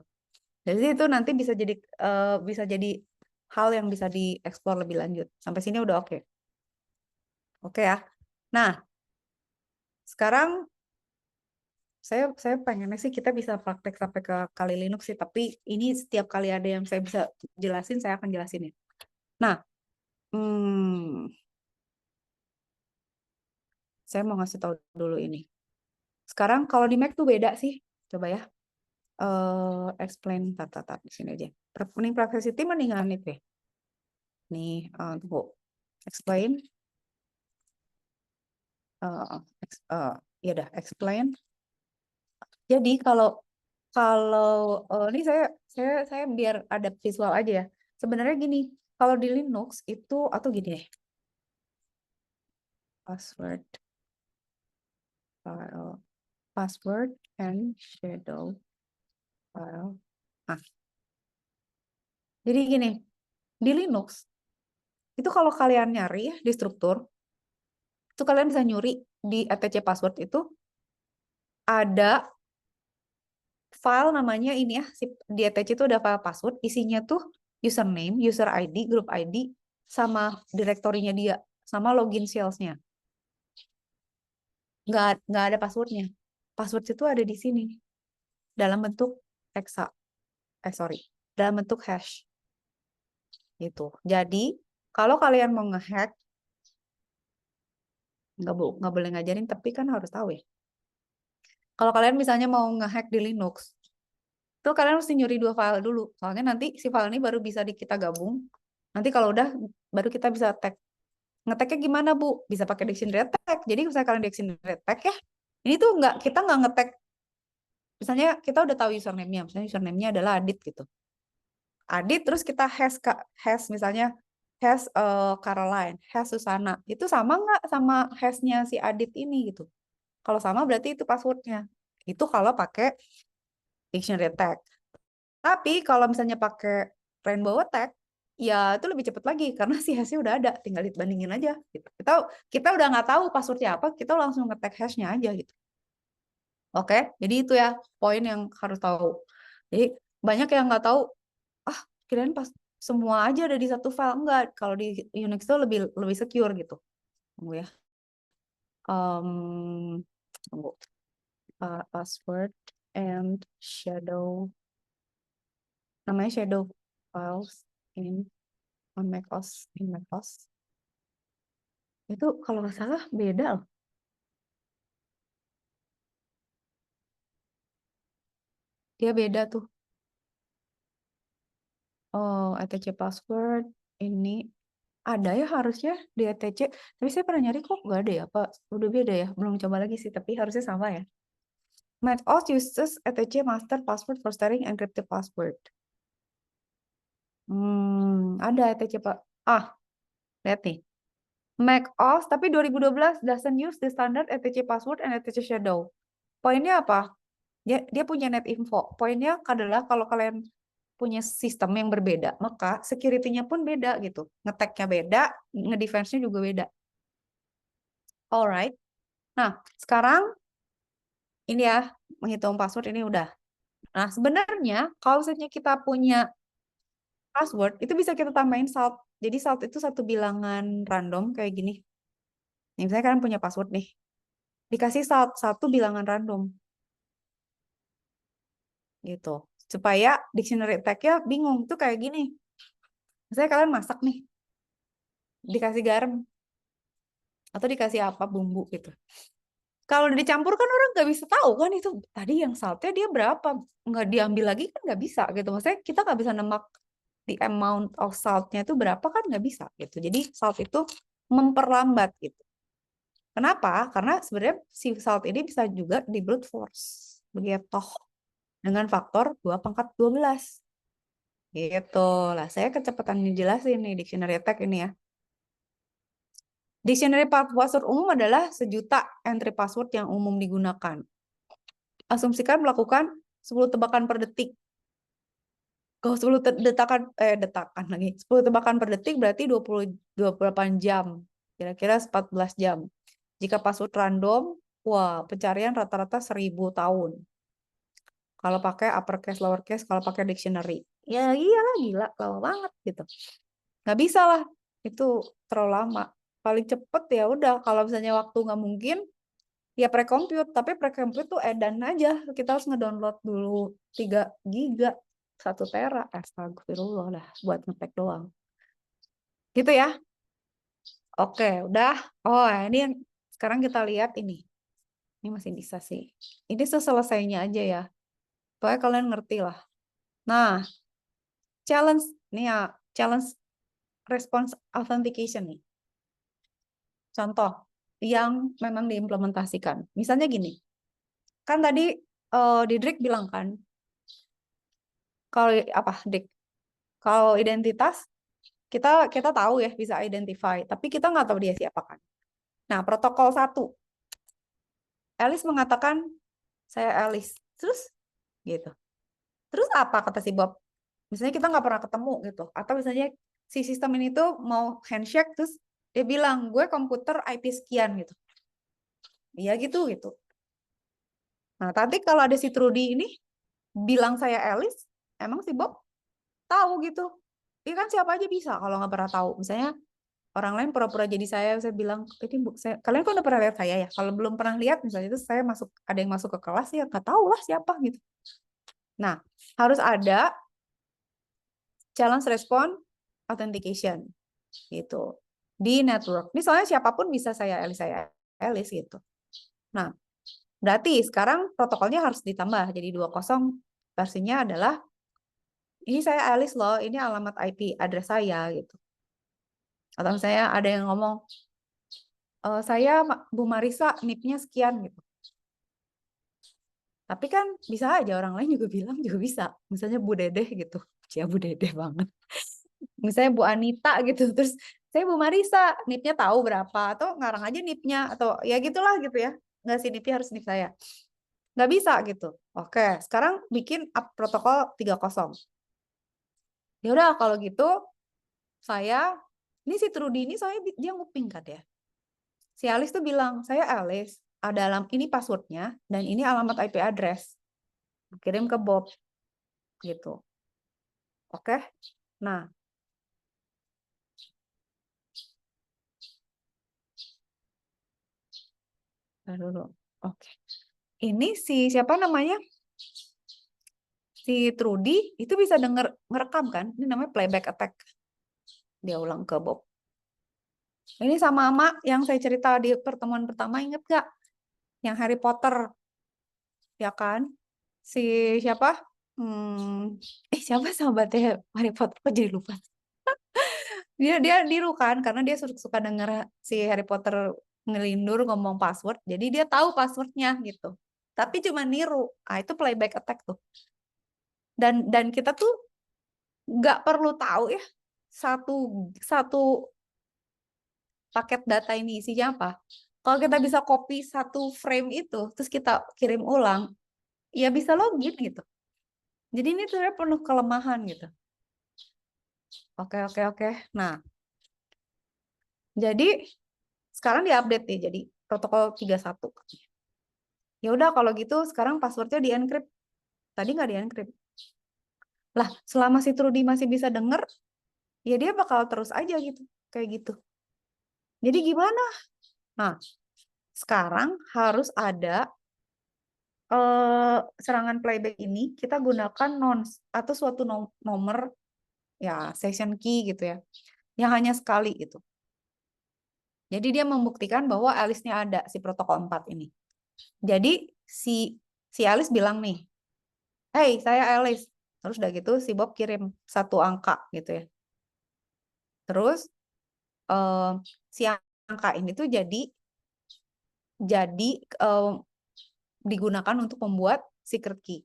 Jadi itu nanti bisa jadi hal yang bisa dieksplor lebih lanjut. Sampai sini udah oke. Oke ya. Nah, sekarang saya pengennya sih kita bisa praktek sampai ke Kali Linux sih, tapi ini setiap kali ada yang saya bisa jelasin, saya akan jelasin ya. Nah, saya mau ngasih tahu dulu ini. Sekarang kalau di Mac tuh beda sih. Coba ya. Explain tat di sini aja. Mending Perplexity mendingan itu ya. Nih, tunggu. Explain. Ya dah, explain. Jadi kalau kalau ini saya biar ada visual aja ya. Sebenarnya gini, kalau di Linux itu atau gini deh. Password and shadow file. Nah, jadi gini, di Linux itu kalau kalian nyari ya di struktur, itu kalian bisa nyuri di etc password itu ada file namanya ini ya, di etc itu ada file password, isinya tuh username, user ID, group ID, sama direktorinya dia, sama login shells-nya. Nggak ada passwordnya. Password itu ada di sini dalam bentuk hexa. Sorry, dalam bentuk hash. Gitu. Jadi kalau kalian mau ngehack, nggak boleh ngajarin, tapi kan harus tahu ya. Kalau kalian misalnya mau ngehack di Linux, tuh kalian mesti nyuri 2 file dulu. Soalnya nanti si file ini baru bisa kita gabung. Nanti kalau udah, baru kita bisa tag. Ngeteknya gimana, Bu? Bisa pakai dictionary tag. Jadi misalnya kalian dictionary tag ya, ini tuh kita nggak ngetek. Misalnya kita udah tahu username-nya. Misalnya username-nya adalah Adit gitu. Adit, terus kita hash misalnya hash Caroline, hash Susana. Itu sama nggak sama hashnya si Adit ini gitu? Kalau sama berarti itu passwordnya. Itu kalau pakai dictionary attack. Tapi kalau misalnya pakai rainbow attack, ya itu lebih cepat lagi karena si hashnya udah ada, tinggal dibandingin aja gitu. Kita udah nggak tahu passwordnya apa, kita langsung ngetek hashnya aja gitu. Oke, jadi itu ya poin yang harus tahu. Jadi banyak yang nggak tahu, ah kirain pas semua aja ada di satu file. Enggak, kalau di Unix itu lebih lebih secure gitu. Tunggu ya. Tunggu. Password and shadow. Namanya shadow files on macOS, in macOS. Itu kalau nggak salah beda loh. Dia beda tuh. Oh, etc password ini ada ya harusnya di etc. Tapi saya pernah nyari kok nggak ada ya, Pak. Udah beda ya. Belum coba lagi sih, tapi harusnya sama ya. macOS uses etc master password for sharing encrypted password. Ada etc Pak. Lihat nih. macOS tapi 2012 doesn't use the standard etc password and etc shadow. Poinnya apa? Dia punya net info. Poinnya adalah kalau kalian punya sistem yang berbeda, maka security-nya pun beda gitu. Ngeteknya beda, ngedefense-nya juga beda. Alright. Nah, sekarang ini ya, menghitung password ini udah. Nah, sebenarnya kalau misalnya kita punya password, itu bisa kita tambahin salt. Jadi salt itu satu bilangan random kayak gini. Nih, misalnya kalian punya password nih. Dikasih salt, satu bilangan random. Gitu. Supaya dictionary tag-nya bingung. Itu kayak gini. Misalnya kalian masak nih. Dikasih garam. Atau dikasih apa, bumbu gitu. Kalau dicampur kan orang nggak bisa tahu kan itu tadi yang saltnya dia berapa. Nggak diambil lagi kan nggak bisa gitu. Maksudnya kita nggak bisa nemak the amount of saltnya itu berapa kan nggak bisa gitu. Jadi salt itu memperlambat gitu. Kenapa? Karena sebenarnya si salt ini bisa juga di brute force. Begitu. Dengan faktor 2 pangkat 12. Gitu lah. Saya kecepatan jelasin nih dictionary attack ini ya. Dictionary password umum adalah 1.000.000 entry password yang umum digunakan. Asumsikan melakukan 10 tebakan per detik. Kalau 10 detakan lagi. 10 tebakan per detik berarti 28 jam. Kira-kira 14 jam. Jika password random, wah, pencarian rata-rata 1000 tahun. Kalau pakai uppercase, lowercase, kalau pakai dictionary. Ya iyalah, gila, lama banget gitu. Nggak bisa lah, itu terlalu lama. Paling cepet ya udah, kalau misalnya waktu nggak mungkin, ya pre-compute. Tapi pre-compute tuh edan aja. Kita harus ngedownload dulu 3 giga, 1 tera. Astagfirullah lah, buat ngetek doang. Gitu ya. Oke, udah. Oh, ini yang sekarang kita lihat ini. Ini masih bisa sih. Ini selesainya aja ya. Pokoknya kalian ngerti lah. Nah, challenge nih ya, challenge response authentication nih. Contoh yang memang diimplementasikan. Misalnya gini, kan tadi Didrik bilang kan, kalau apa, Dik? Kalau identitas kita tahu ya bisa identify, tapi kita nggak tahu dia siapa kan. Nah, protokol 1, Alice mengatakan saya Alice, terus gitu. Terus apa kata si Bob? Misalnya kita nggak pernah ketemu gitu, atau misalnya si sistem ini tuh mau handshake terus dia bilang gue komputer IP sekian gitu. Iya gitu gitu. Nah, tapi kalau ada si Trudy ini bilang saya Alice, emang si Bob tahu gitu. Dia kan siapa aja bisa kalau nggak pernah tahu. Misalnya orang lain pura-pura jadi saya bilang, ini kalian kok udah pernah lihat saya ya? Kalau belum pernah lihat, misalnya itu saya ada yang masuk ke kelas ya nggak tahu lah siapa gitu. Nah, harus ada challenge response authentication gitu di network. Misalnya siapapun bisa saya Alice gitu. Nah, berarti sekarang protokolnya harus ditambah jadi 20. Versinya adalah ini saya Alice loh, ini alamat IP address saya gitu. Atau misalnya ada yang ngomong saya Bu Marisa NIP-nya sekian gitu. Tapi kan bisa aja orang lain juga bilang juga bisa. Misalnya Bu Dedeh gitu. Ya Bu Dedeh banget. Misalnya Bu Anita gitu. Terus saya Bu Marisa, NIP-nya tahu berapa. Atau ngarang aja NIP-nya. Atau ya gitulah gitu ya. Nggak sih NIP-nya harus NIP saya. Nggak bisa gitu. Oke, sekarang bikin up protokol 30. Ya udah kalau gitu ini si Trudy ini soalnya dia nguping kan ya. Si Alice tuh bilang, saya Alice, ini passwordnya dan ini alamat IP address. Kirim ke Bob gitu. Oke. Nah, dulu. Oke. Ini siapa namanya? Si Trudy itu bisa ngerekam kan? Ini namanya playback attack. Dia ulang ke Bob. Ini sama yang saya cerita di pertemuan pertama, inget gak? Yang Harry Potter, ya kan? Si siapa? Siapa sahabatnya Harry Potter? Kok jadi lupa? Dia niru kan, karena dia suka denger si Harry Potter ngelindur ngomong password, jadi dia tahu passwordnya gitu. Tapi cuma niru. Itu playback attack tuh. Dan kita tuh nggak perlu tahu ya satu paket data ini isinya apa. Kalau kita bisa copy satu frame itu, terus kita kirim ulang, ya bisa login gitu. Jadi ini tuh penuh kelemahan gitu. Oke. Nah, jadi sekarang diupdate nih jadi protokol 31. Ya udah kalau gitu sekarang passwordnya di-encrypt. Tadi nggak di-encrypt. Lah, selama si Trudy masih bisa denger, ya dia bakal terus aja gitu. Kayak gitu. Jadi gimana? Nah, sekarang harus ada serangan playback ini kita gunakan nonce atau suatu nomor ya session key gitu ya yang hanya sekali gitu. Jadi dia membuktikan bahwa Alice-nya ada si protokol 4 ini. Jadi si Alice bilang nih, "Hey, saya Alice." Terus udah gitu si Bob kirim satu angka gitu ya. Terus si angka ini tuh jadi digunakan untuk membuat secret key.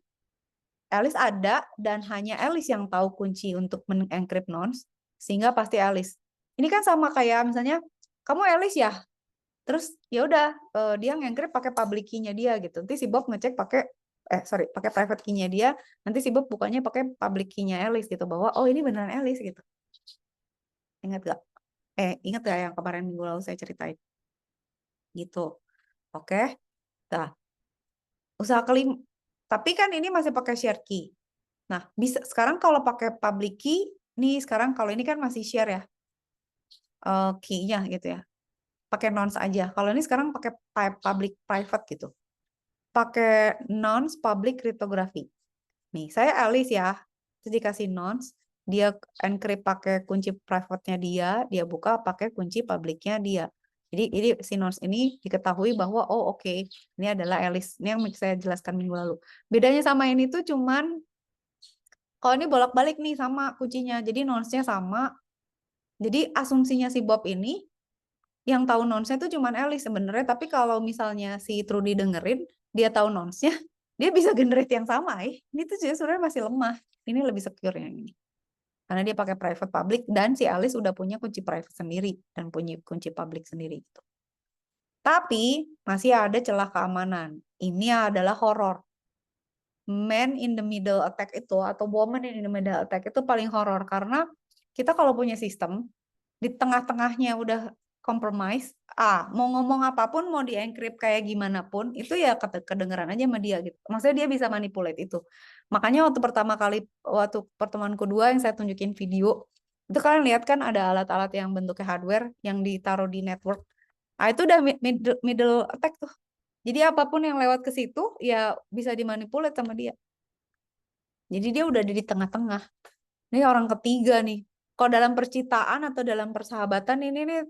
Alice ada dan hanya Alice yang tahu kunci untuk mengencrypt nonce, sehingga pasti Alice. Ini kan sama kayak misalnya kamu Alice ya, terus ya udah dia ngencrypt pakai public key-nya dia gitu. Nanti si Bob ngecek pakai private key-nya dia, nanti si Bob bukannya pakai public key-nya Alice gitu bahwa oh ini beneran Alice gitu. Ingat gak? Ingat gak yang kemarin minggu lalu saya ceritain? Gitu. Oke. Nah, usaha kelima. Tapi kan ini masih pakai share key. Nah, bisa sekarang kalau pakai public key, nih sekarang kalau ini kan masih share ya, key-nya gitu ya. Pakai nonce aja. Kalau ini sekarang pakai public private gitu. Pakai nonce public cryptography. Nih, saya Alice ya. Terus dikasih nonce, dia encrypt pakai kunci private-nya dia buka pakai kunci public-nya dia. Jadi ini si nonce ini diketahui bahwa oh oke, ini adalah Alice. Ini yang saya jelaskan minggu lalu. Bedanya sama ini tuh cuman kalau ini bolak-balik nih sama kuncinya. Jadi nonce-nya sama. Jadi asumsinya si Bob ini yang tahu nonce itu cuma Alice sebenarnya. Tapi kalau misalnya si Trudy dengerin, dia tahu nonce-nya, dia bisa generate yang sama. Ini tuh sebenarnya masih lemah. Ini lebih secure yang ini. Karena dia pakai private public dan si Alice udah punya kunci private sendiri dan punya kunci public sendiri. Gitu. Tapi masih ada celah keamanan. Ini adalah horor. Man in the middle attack itu atau woman in the middle attack itu paling horor karena kita kalau punya sistem di tengah-tengahnya udah compromise, mau ngomong apapun mau di-encrypt kayak gimana pun itu ya kedengeran aja sama dia gitu. Maksudnya dia bisa manipulate itu. Makanya waktu pertemuan kedua yang saya tunjukin video itu kalian lihat kan ada alat-alat yang bentuknya hardware yang ditaruh di network. Itu udah middle attack tuh. Jadi apapun yang lewat ke situ ya bisa dimanipulasi sama dia. Jadi dia udah di tengah-tengah. Ini orang ketiga nih. Kalau dalam percintaan atau dalam persahabatan ini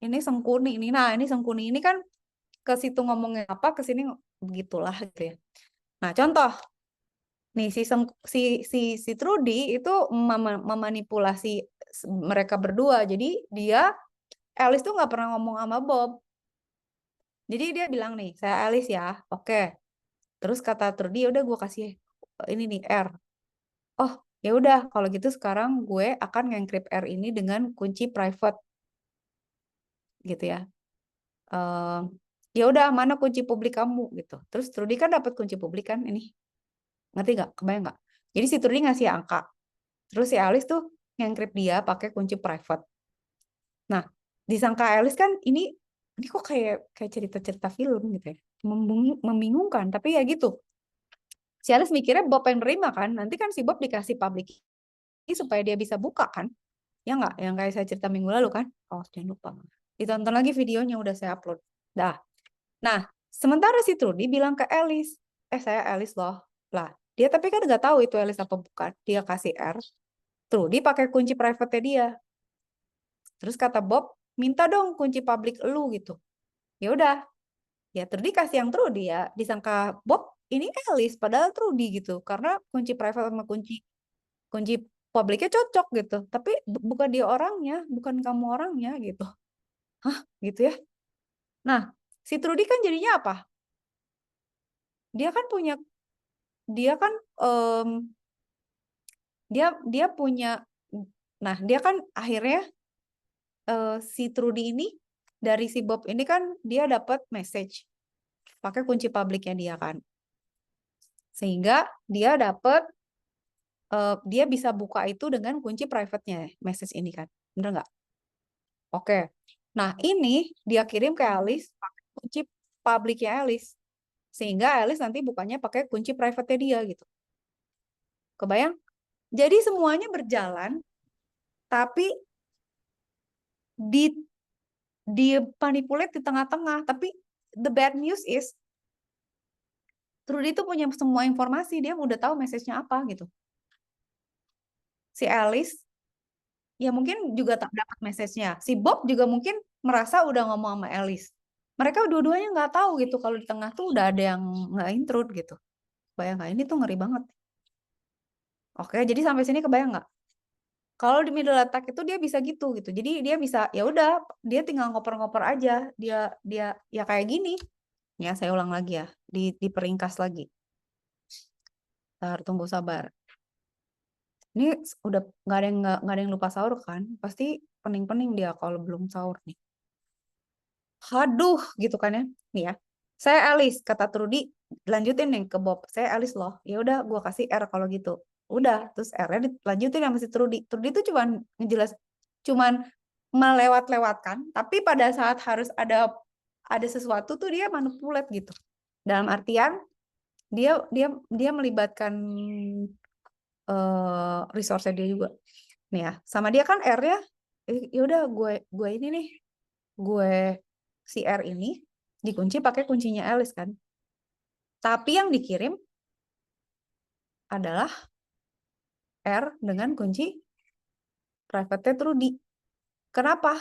Sengkuni ini. Nah, ini Sengkuni ini kan ke situ ngomongnya apa, ke sini begitulah gitu ya. Nah, contoh nih si Trudy itu memanipulasi mereka berdua. Jadi Alice tuh nggak pernah ngomong sama Bob. Jadi dia bilang nih, saya Alice ya, oke. Terus kata Trudy, udah gue kasih ini nih R. Oh, ya udah kalau gitu sekarang gue akan ngencrypt R ini dengan kunci private gitu ya. Ya udah, mana kunci publik kamu gitu. Terus Trudy kan dapat kunci publik kan ini. Ngerti nggak? Kebayang nggak? Jadi si Trudy ngasih angka. Terus si Alice tuh ngencrypt dia pakai kunci private. Nah, disangka Alice kan ini kok kayak cerita-cerita film gitu ya. Membingungkan, tapi ya gitu. Si Alice mikirnya Bob yang nerima kan. Nanti kan si Bob dikasih public key supaya dia bisa buka kan. Ya nggak? Yang kayak saya cerita minggu lalu kan. Oh, jangan lupa. Ditonton lagi videonya, udah saya upload. Dah. Nah, sementara si Trudy bilang ke Alice, saya Alice loh. Lah, dia tapi kan nggak tahu itu Alice apa bukan. Dia kasih R. Trudy pakai kunci private dia. Terus kata Bob, minta dong kunci public lu gitu. Ya udah, ya Trudy kasih yang Trudy ya. Disangka Bob ini Alice padahal Trudy gitu. Karena kunci private sama kunci kunci publiknya cocok gitu. Tapi bukan dia orangnya, bukan kamu orangnya gitu. Hah, gitu ya. Nah, si Trudy kan jadinya apa? Dia kan punya dia kan em, dia punya nah, dia kan akhirnya si Trudy ini dari si Bob ini kan dia dapat message pakai kunci publiknya dia kan. Sehingga dia dapat dia bisa buka itu dengan kunci private-nya message ini kan. Bener nggak? Oke. Nah, ini dia kirim ke Alice pakai kunci publiknya Alice. Sehingga Alice nanti bukanya pakai kunci private-nya dia gitu. Kebayang? Jadi semuanya berjalan, tapi di manipulate di tengah-tengah. Tapi the bad news is Trudy itu punya semua informasi, dia udah tahu message-nya apa gitu. Si Alice ya mungkin juga tak dapat message-nya. Si Bob juga mungkin merasa udah ngomong sama Alice. Mereka dua-duanya nggak tahu gitu kalau di tengah tuh udah ada yang nggak intrude gitu. Bayang nggak? Ini tuh ngeri banget. Oke, jadi sampai sini kebayang nggak? Kalau di middle attack itu dia bisa gitu gitu. Jadi dia bisa ya udah dia tinggal ngoper-ngoper aja. Dia dia ya kayak gini. Ya saya ulang lagi ya. Diperingkas lagi. Ntar tunggu sabar. Ini udah nggak ada yang lupa sahur kan? Pasti pening-pening dia kalau belum sahur nih. Haduh, gitu kan ya. Nih ya. Saya Alice, kata Trudy, lanjutin nih ke Bob. Saya Alice loh. Ya udah, gua kasih R kalau gitu. Udah, terus R-nya dilanjutin sama si Trudy. Trudy itu cuman melewat-lewatkan, tapi pada saat harus ada sesuatu tuh dia manipulat gitu. Dalam artian dia dia dia melibatkan resource dia juga. Nih ya, sama dia kan R-nya ya udah gue ini nih, gue si R ini dikunci pakai kuncinya Alice kan. Tapi yang dikirim adalah R dengan kunci private Trudy. Kenapa?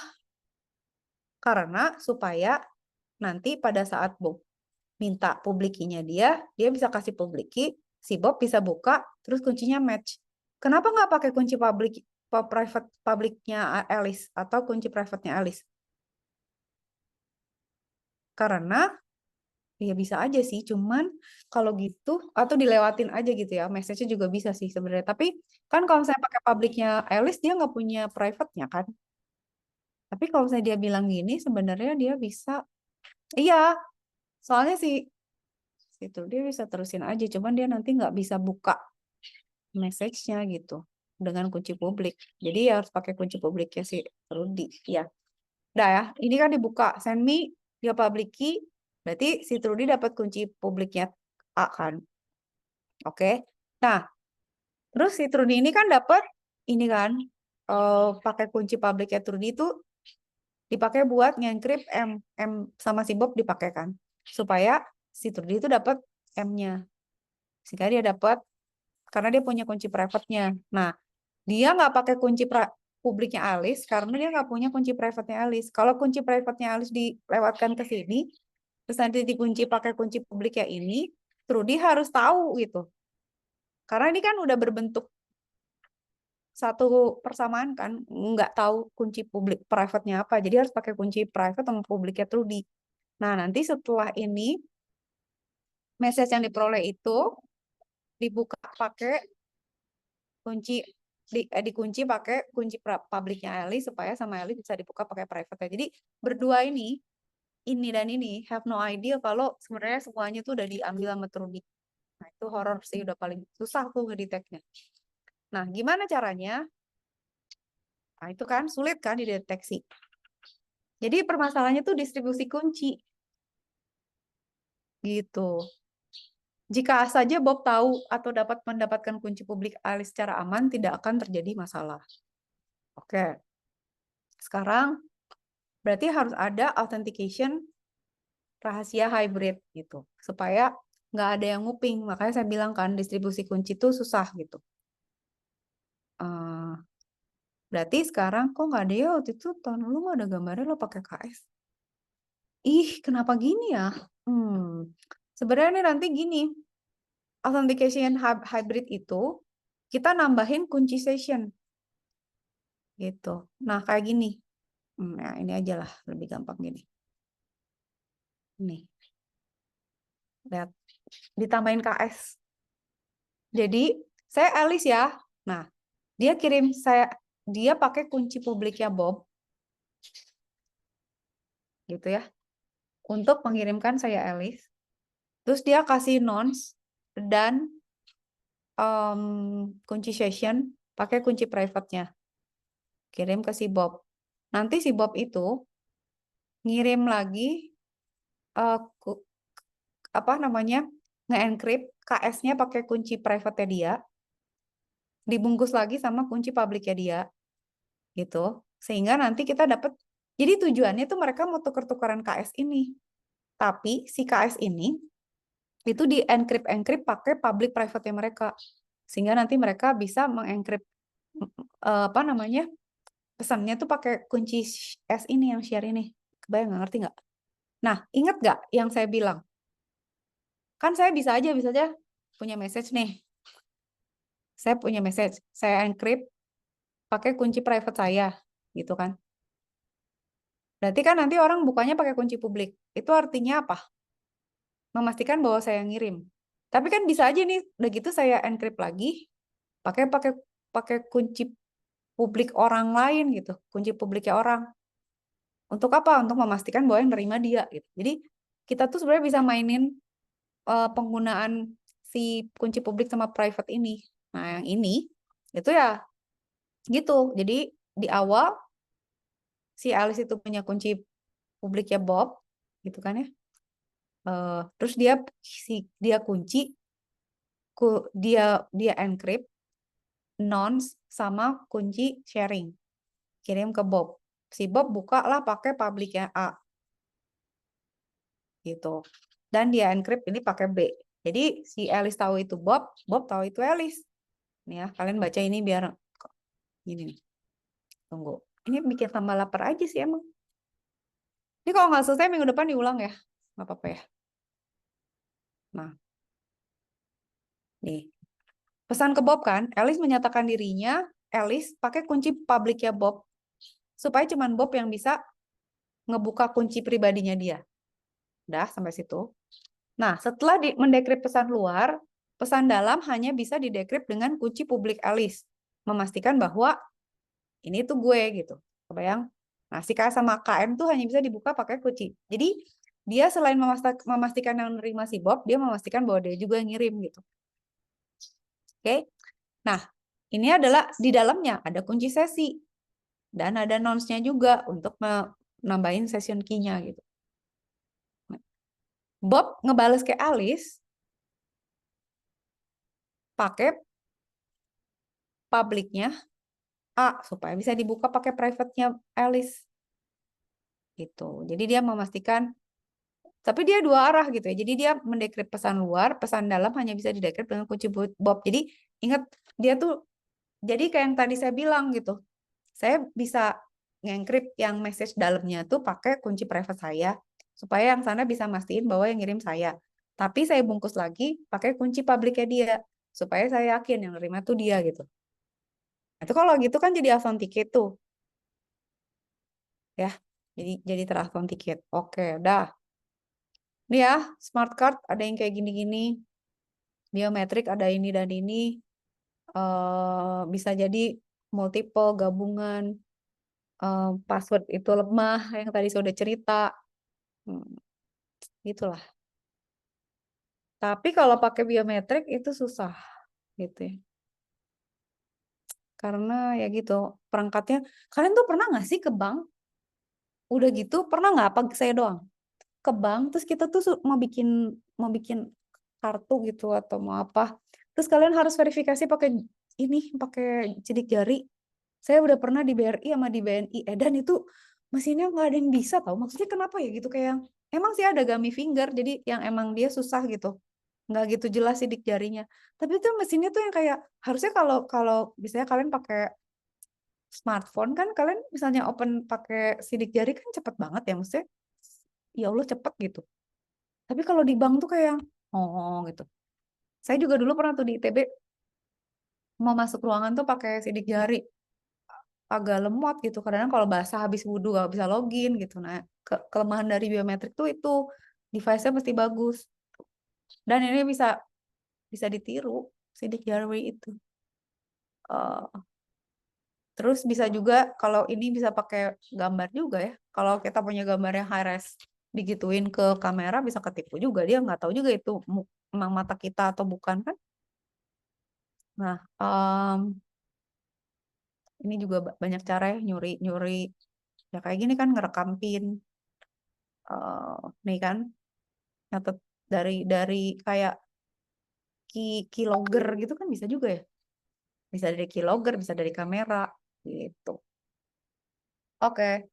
Karena supaya nanti pada saat Bob minta publikinya dia bisa kasih publiki, si Bob bisa buka, terus kuncinya match. Kenapa nggak pakai kunci private publiknya Alice atau kunci private-nya Alice? Karena ya bisa aja sih, cuman kalau gitu atau dilewatin aja gitu ya, message-nya juga bisa sih sebenarnya. Tapi kan kalau saya pakai publiknya Alice dia nggak punya private-nya kan. Tapi kalau saya dia bilang gini, sebenarnya dia bisa, iya, soalnya sih itu dia bisa terusin aja, cuman dia nanti nggak bisa buka message-nya gitu dengan kunci publik. Jadi ya harus pakai kunci publiknya si Rudy. Ya, udah ya. Ini kan dibuka, send me dia public key, berarti si Trudy dapat kunci publiknya A kan. Oke. Nah, terus si Trudy ini kan dapat ini kan pakai kunci publiknya Trudy itu dipakai buat ngencrypt M sama si Bob dipakai kan supaya si Trudy itu dapat M-nya. Sehingga dia dapat karena dia punya kunci private-nya. Nah, dia nggak pakai kunci publiknya Alice karena dia nggak punya kunci private-nya Alice. Kalau kunci private-nya Alice dilewatkan ke sini, terus nanti dikunci pakai kunci publiknya ini, Trudy harus tahu gitu. Karena ini kan udah berbentuk satu persamaan kan, nggak tahu kunci publik private-nya apa. Jadi harus pakai kunci private sama publiknya Trudy. Nah, nanti setelah ini, message yang diperoleh itu dibuka pakai kunci dikunci pakai kunci publiknya Alice supaya sama Alice bisa dibuka pakai private. Jadi berdua ini ini dan ini have no idea kalau sebenarnya semuanya tuh udah diambil sama Trudy. Nah, itu horor sih, udah paling susah tuh ngedeteknya. Nah, gimana caranya? Nah, itu kan sulit kan dideteksi. Jadi permasalahannya tuh distribusi kunci. Gitu. Jika saja Bob tahu atau dapat mendapatkan kunci publik Alice secara aman, tidak akan terjadi masalah. Oke. Sekarang berarti harus ada authentication rahasia hybrid gitu. Supaya nggak ada yang nguping. Makanya saya bilang kan distribusi kunci itu susah gitu. Berarti sekarang kok nggak ada ya, waktu itu tahun lalu nggak ada gambarnya lo pakai KS. Ih, kenapa gini ya? Sebenarnya nih nanti gini, authentication hybrid itu kita nambahin kunci session gitu. Nah, kayak gini. Nah, ini aja lah, lebih gampang gini. Nih, lihat. Ditambahin KS. Jadi, saya Alice ya. Nah, dia kirim dia pakai kunci publiknya Bob. Gitu ya. Untuk mengirimkan saya Alice. Terus dia kasih nonce dan kunci session pakai kunci private-nya. Kirim ke si Bob. Nanti si Bob itu ngirim lagi apa namanya? Nge-encrypt KS-nya pakai kunci private-nya dia. Dibungkus lagi sama kunci publiknya dia. Gitu. Sehingga nanti kita dapat, jadi tujuannya tuh mereka mau tuker-tukeran KS ini. Tapi si KS ini itu di encrypt pakai public private-nya mereka. Sehingga nanti mereka bisa mengencrypt apa namanya? Pesannya tuh pakai kunci S ini yang share ini. Kebayang nggak, ngerti nggak? Nah, ingat nggak yang saya bilang? Kan saya bisa aja punya message nih. Saya punya message, saya encrypt pakai kunci private saya, gitu kan? Berarti kan nanti orang bukanya pakai kunci publik. Itu artinya apa? Memastikan bahwa saya ngirim. Tapi kan bisa aja nih, udah gitu saya encrypt lagi, pakai pakai pakai kunci publik orang lain gitu, kunci publiknya orang. Untuk apa? Untuk memastikan bahwa yang nerima dia gitu. Jadi kita tuh sebenarnya bisa mainin penggunaan si kunci publik sama private ini. Nah, yang ini itu ya gitu. Jadi di awal si Alice itu punya kunci publiknya Bob, gitu kan ya. Terus dia kunci, dia encrypt, nonce sama kunci sharing, kirim ke Bob. Si Bob buka lah pakai publiknya A, gitu. Dan dia encrypt ini pakai B. Jadi si Alice tahu itu Bob, Bob tahu itu Alice. Nih ya, kalian baca ini biar gini nih. Tunggu. Ini bikin tambah lapar aja sih emang. Ini kalau nggak selesai minggu depan diulang ya. Nggak apa-apa ya. Nah, nih. Pesan ke Bob kan, Alice menyatakan dirinya, Alice pakai kunci publiknya Bob. Supaya cuman Bob yang bisa ngebuka kunci pribadinya dia. Udah, sampai situ. Nah, setelah mendekrypt pesan luar, pesan dalam hanya bisa didekrypt dengan kunci publik Alice. Memastikan bahwa ini tuh gue gitu. Kebayang? Nah, si K sama KM tuh hanya bisa dibuka pakai kunci. Jadi, dia selain memastikan yang menerima si Bob, dia memastikan bahwa dia juga yang ngirim gitu. Oke? Nah, ini adalah di dalamnya ada kunci sesi. Dan ada nonce-nya juga untuk nambahin session key-nya gitu. Bob ngebales ke Alice pakai publiknya A supaya bisa dibuka pakai private-nya Alice. Gitu. Jadi dia memastikan, tapi dia dua arah gitu ya. Jadi dia mendekrypt pesan luar, pesan dalam hanya bisa didekrypt dengan kunci Bob. Jadi ingat, dia tuh jadi kayak yang tadi saya bilang gitu. Saya bisa ngencrypt yang message dalamnya tuh pakai kunci private saya supaya yang sana bisa mastiin bahwa yang ngirim saya. Tapi saya bungkus lagi pakai kunci publiknya dia supaya saya yakin yang nerima tuh dia gitu. Itu kalau gitu kan jadi authenticate tuh. Ya. Jadi terauthenticate. Oke, udah. Ini ya, smart card ada yang kayak gini-gini. Biometrik ada ini dan ini. Bisa jadi multiple gabungan. Password itu lemah yang tadi saya udah cerita. Gitulah. Tapi kalau pakai biometrik itu susah gitu ya. Karena ya gitu, perangkatnya. Kalian tuh pernah nggak sih ke bank? Udah gitu, pernah nggak apa saya doang? Ke bank, terus kita tuh mau bikin kartu gitu atau mau apa. Terus kalian harus verifikasi pakai sidik jari. Saya udah pernah di BRI sama di BNI, dan itu mesinnya nggak ada yang bisa tau. Maksudnya kenapa ya gitu kayak emang sih ada gummy finger, jadi yang emang dia susah gitu, nggak gitu jelas sidik jarinya. Tapi itu mesinnya tuh yang kayak harusnya kalau kalau misalnya kalian pakai smartphone kan kalian misalnya open pakai sidik jari kan cepet banget ya, maksudnya ya Allah cepet gitu. Tapi kalau di bank tuh kayak oh gitu. Saya juga dulu pernah tuh di ITB mau masuk ruangan tuh pakai sidik jari, agak lemot gitu. Kadang kalau basah habis wudhu gak bisa login gitu. Nah, kelemahan dari biometrik tuh itu device-nya mesti bagus. Dan ini bisa bisa ditiru sidik jari itu. Eh, Terus bisa juga kalau ini bisa pakai gambar juga ya. Kalau kita punya gambar yang high res digituin ke kamera bisa ketipu juga. Dia nggak tahu juga itu emang mata kita atau bukan kan. Nah, ini juga banyak cara ya nyuri-nyuri. Ya kayak gini kan ngerekam PIN. Nih kan nyatet dari kayak keylogger gitu kan bisa juga ya. Bisa dari keylogger, bisa dari kamera gitu. Oke,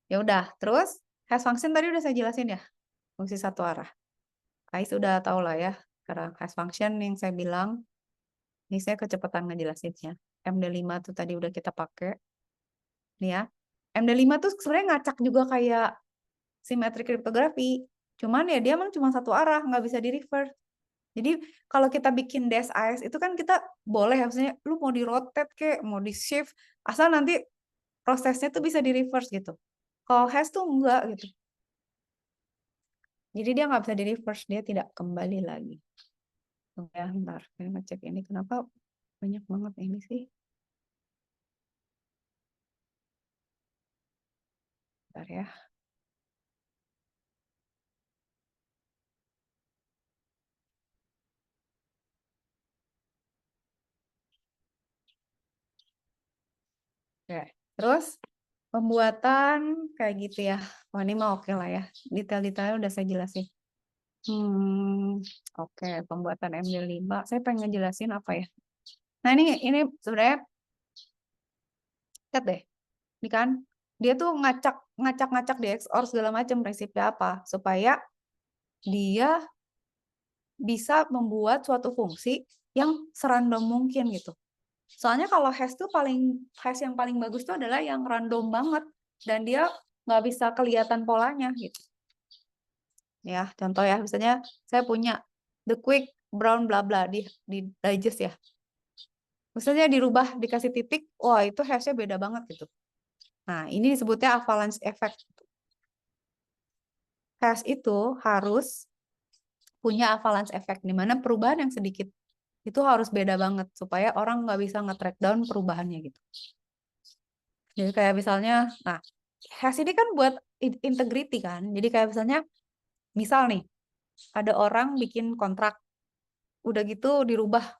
ya udah. Terus hash function tadi udah saya jelasin ya, fungsi satu arah. Kais sudah tahu lah ya. Sekarang hash function yang saya bilang, ini saya kecepatan ngejelasinnya. MD5 tuh tadi udah kita pakai. Nih ya. MD5 tuh sebenarnya ngacak juga kayak symmetric cryptography. Cuman ya dia emang cuma satu arah, nggak bisa di reverse. Jadi kalau kita bikin dash AS itu kan kita boleh, maksudnya lu mau di rotate kayak mau di shift, asal nanti prosesnya tuh bisa di reverse gitu. Kalau hash tuh enggak gitu. Jadi dia nggak bisa di reverse, dia tidak kembali lagi. Ya, ntar saya ngecek ini kenapa banyak banget ini sih. Bentar ya. Oke. Terus pembuatan kayak gitu ya. Wah ini mah oke lah ya. Detail-detailnya udah saya jelasin. Oke, pembuatan MD5. Saya pengen ngejelasin apa ya? Nah ini sebenarnya lihat deh. Ini kan dia tuh ngacak-ngacak di XOR segala macam, prinsipnya apa? Supaya dia bisa membuat suatu fungsi yang serandom mungkin gitu. Soalnya kalau hash tuh hash yang paling bagus tuh adalah yang random banget dan dia nggak bisa kelihatan polanya gitu. Ya, contoh ya, misalnya saya punya the quick brown bla bla di digest ya. Misalnya dirubah dikasih titik, wah itu hashnya beda banget gitu. Nah, ini disebutnya avalanche effect. Hash itu harus punya avalanche effect, di mana perubahan yang sedikit itu harus beda banget supaya orang nggak bisa nge-track down perubahannya gitu. Jadi kayak misalnya, nah hash ini kan buat integrity kan. Jadi kayak misalnya, misal nih, ada orang bikin kontrak, udah gitu dirubah,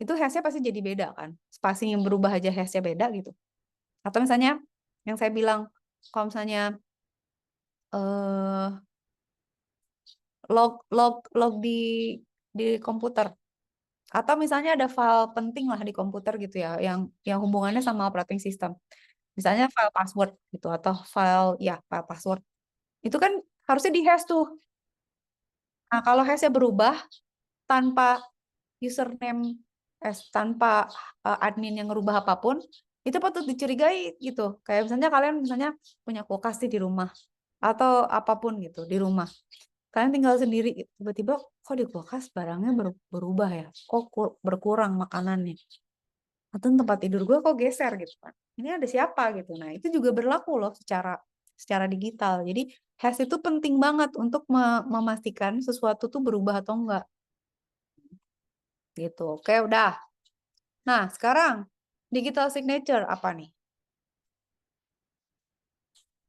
itu hashnya pasti jadi beda kan. Spasi yang berubah aja hashnya beda gitu. Atau misalnya, yang saya bilang, kalau misalnya eh, log di komputer, atau misalnya ada file penting lah di komputer gitu ya, yang hubungannya sama operating system. Misalnya file password gitu, atau file password. Itu kan harusnya di hash tuh. Nah, kalau hashnya berubah tanpa username, tanpa admin yang ngerubah apapun, itu patut dicurigai gitu. Kayak misalnya punya kulkas di rumah atau apapun gitu di rumah. Kalian tinggal sendiri, gitu. Tiba-tiba kok di kulkas barangnya berubah ya? Kok berkurang makanannya? Atau tempat tidur gue kok geser gitu kan? Ini ada siapa gitu. Nah, itu juga berlaku loh secara digital. Jadi hash itu penting banget untuk memastikan sesuatu tuh berubah atau enggak gitu. Oke, udah. Nah, sekarang digital signature apa nih?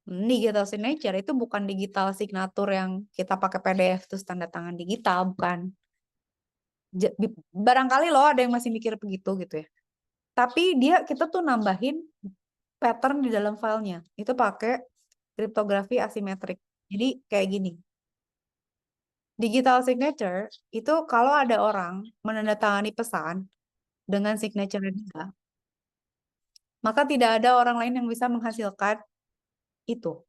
Digital signature itu bukan digital signature yang kita pakai PDF terus tanda tangan digital, bukan. Barangkali loh ada yang masih mikir begitu gitu ya. Tapi kita tuh nambahin pattern di dalam filenya. Itu pakai kriptografi asimetrik. Jadi kayak gini. Digital signature itu kalau ada orang menandatangani pesan dengan signature dia, maka tidak ada orang lain yang bisa menghasilkan itu.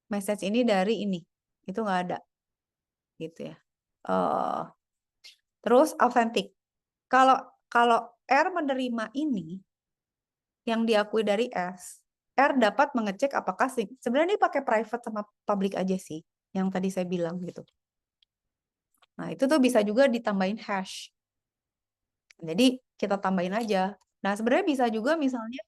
Message ini dari ini. Itu nggak ada. Gitu ya. Terus authentic. Kalau kalau R menerima ini yang diakui dari S, R dapat mengecek apakah sebenarnya ini pakai private sama public aja sih, yang tadi saya bilang gitu. Nah, itu tuh bisa juga ditambahin hash. Jadi kita tambahin aja. Nah, sebenarnya bisa juga misalnya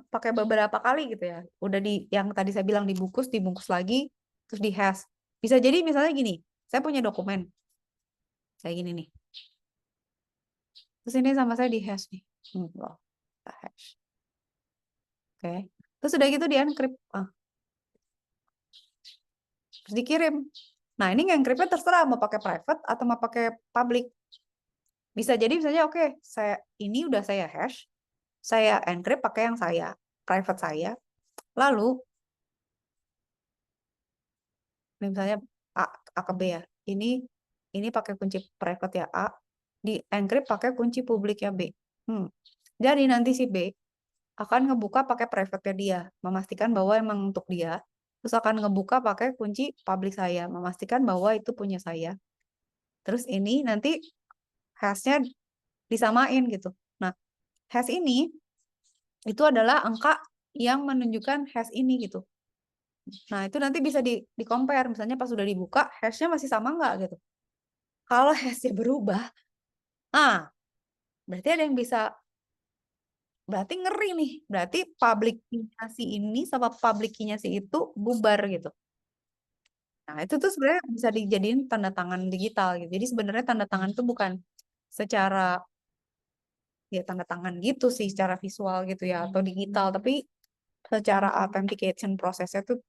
pakai beberapa kali gitu ya. Udah yang tadi saya bilang dibungkus lagi, terus di hash. Bisa jadi misalnya gini, saya punya dokumen. Kayak gini nih. Terus ini sama saya di hash nih. Loh, hash. Oke. Terus udah gitu di encrypt. Terus dikirim. Nah, ini nge-encryptnya terserah mau pakai private atau mau pakai public. Bisa jadi misalnya oke, ini udah saya hash, saya encrypt pakai yang private saya. Lalu ini misalnya A ke B ya. Ini pakai kunci private ya A, di encrypt pakai kunci publik ya B. Jadi nanti si B akan ngebuka pakai private-nya dia, memastikan bahwa emang untuk dia. Terus akan ngebuka pakai kunci publik saya, memastikan bahwa itu punya saya. Terus ini nanti hash-nya disamain gitu. Nah, hash ini itu adalah angka yang menunjukkan hash ini gitu. Nah, itu nanti bisa di compare. Misalnya pas sudah dibuka, hash-nya masih sama nggak gitu. Kalau hash-nya berubah, berarti ada yang berarti ngeri nih. Berarti public key-nya si ini sama public key-nya si itu bubar gitu. Nah, itu tuh sebenarnya bisa dijadiin tanda tangan digital gitu. Jadi sebenarnya tanda tangan itu bukan secara ya tanda tangan gitu sih secara visual gitu ya atau digital, tapi secara authentication prosesnya tuh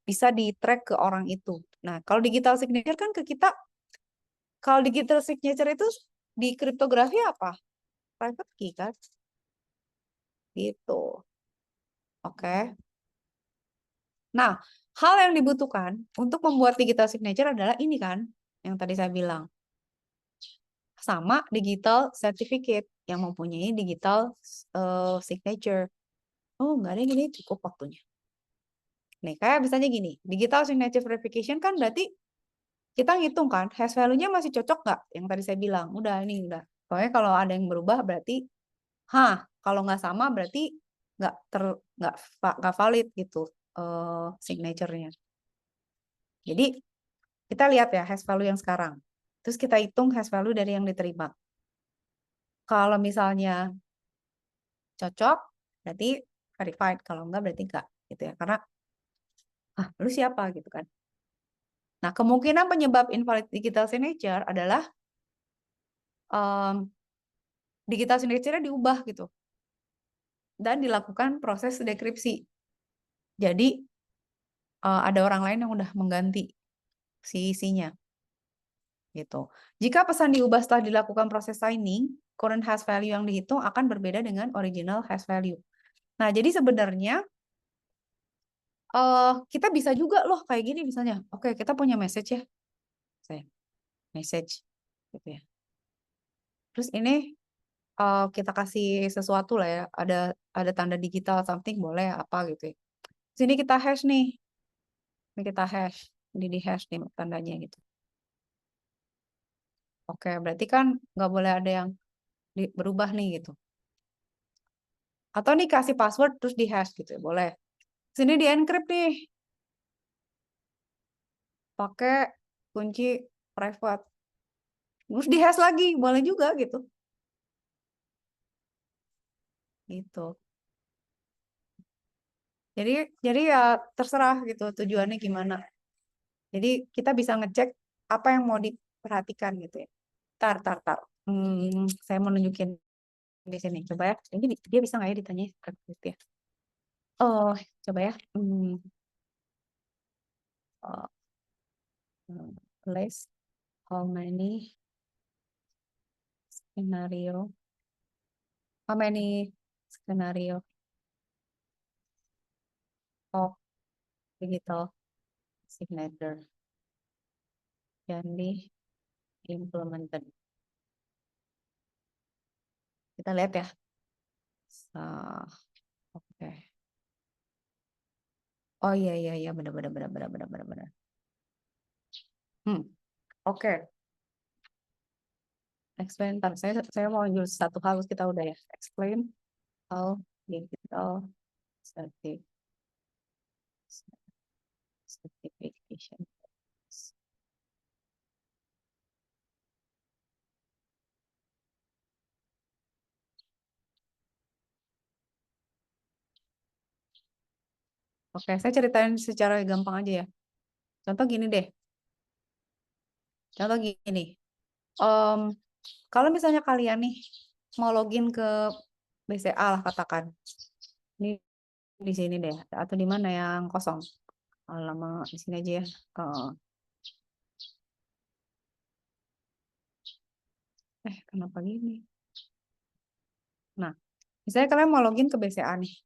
bisa di-track ke orang itu. Nah, kalau digital signature kan ke kita, kalau digital signature itu di kriptografi apa? Private key kan? Gitu. Oke. Nah, hal yang dibutuhkan untuk membuat digital signature adalah ini kan, yang tadi saya bilang. Sama digital certificate yang mempunyai digital signature. Oh, nggak ada yang gini, cukup waktunya. Nih, kayak misalnya gini, digital signature verification kan berarti kita ngitung kan, hash value-nya masih cocok nggak? Yang tadi saya bilang, udah ini udah. Pokoknya kalau ada yang berubah berarti, kalau nggak sama berarti nggak nggak valid gitu signature-nya. Jadi kita lihat ya hash value yang sekarang. Terus kita hitung hash value dari yang diterima. Kalau misalnya cocok, berarti verified. Kalau enggak berarti enggak gitu ya. Karena lu siapa gitu kan. Nah, kemungkinan penyebab invalid digital signature adalah digital signature diubah gitu dan dilakukan proses dekripsi. Jadi ada orang lain yang udah mengganti si isinya gitu. Jika pesan diubah setelah dilakukan proses signing, current hash value yang dihitung akan berbeda dengan original hash value. Nah, jadi sebenarnya kita bisa juga loh kayak gini misalnya. Oke, kita punya message ya. Message gitu ya. Terus ini kita kasih sesuatu lah ya, ada tanda digital something boleh apa gitu ya. Sini kita hash nih. Ini kita hash. Ini di hash nih tandanya gitu. Oke, berarti kan nggak boleh ada yang berubah nih gitu. Atau nih kasih password terus di hash gitu ya, boleh. Sini di encrypt nih. Pakai kunci private. Terus di hash lagi, boleh juga gitu. Gitu. Jadi ya terserah gitu tujuannya gimana. Jadi kita bisa ngecek apa yang mau diperhatikan gitu ya. Tar. Saya mau nunjukin di sini. Coba ya. Ini dia bisa nggak ya ditanya gitu ya. Oh, coba ya. List how many scenario, how many scenario of digital signature can be implemented. Kita lihat ya. Oke. Oh iya iya iya benar. Oke. Explain. Ntar, saya mau jelasin satu hal kita udah ya. Explain how digital certification. Oke, saya ceritain secara gampang aja ya. Contoh gini deh. Contoh gini. Kalau misalnya kalian nih mau login ke BCA lah katakan. Ini di sini deh. Atau di mana yang kosong. Lama di sini aja ya. Kenapa gini? Nah, misalnya kalian mau login ke BCA nih.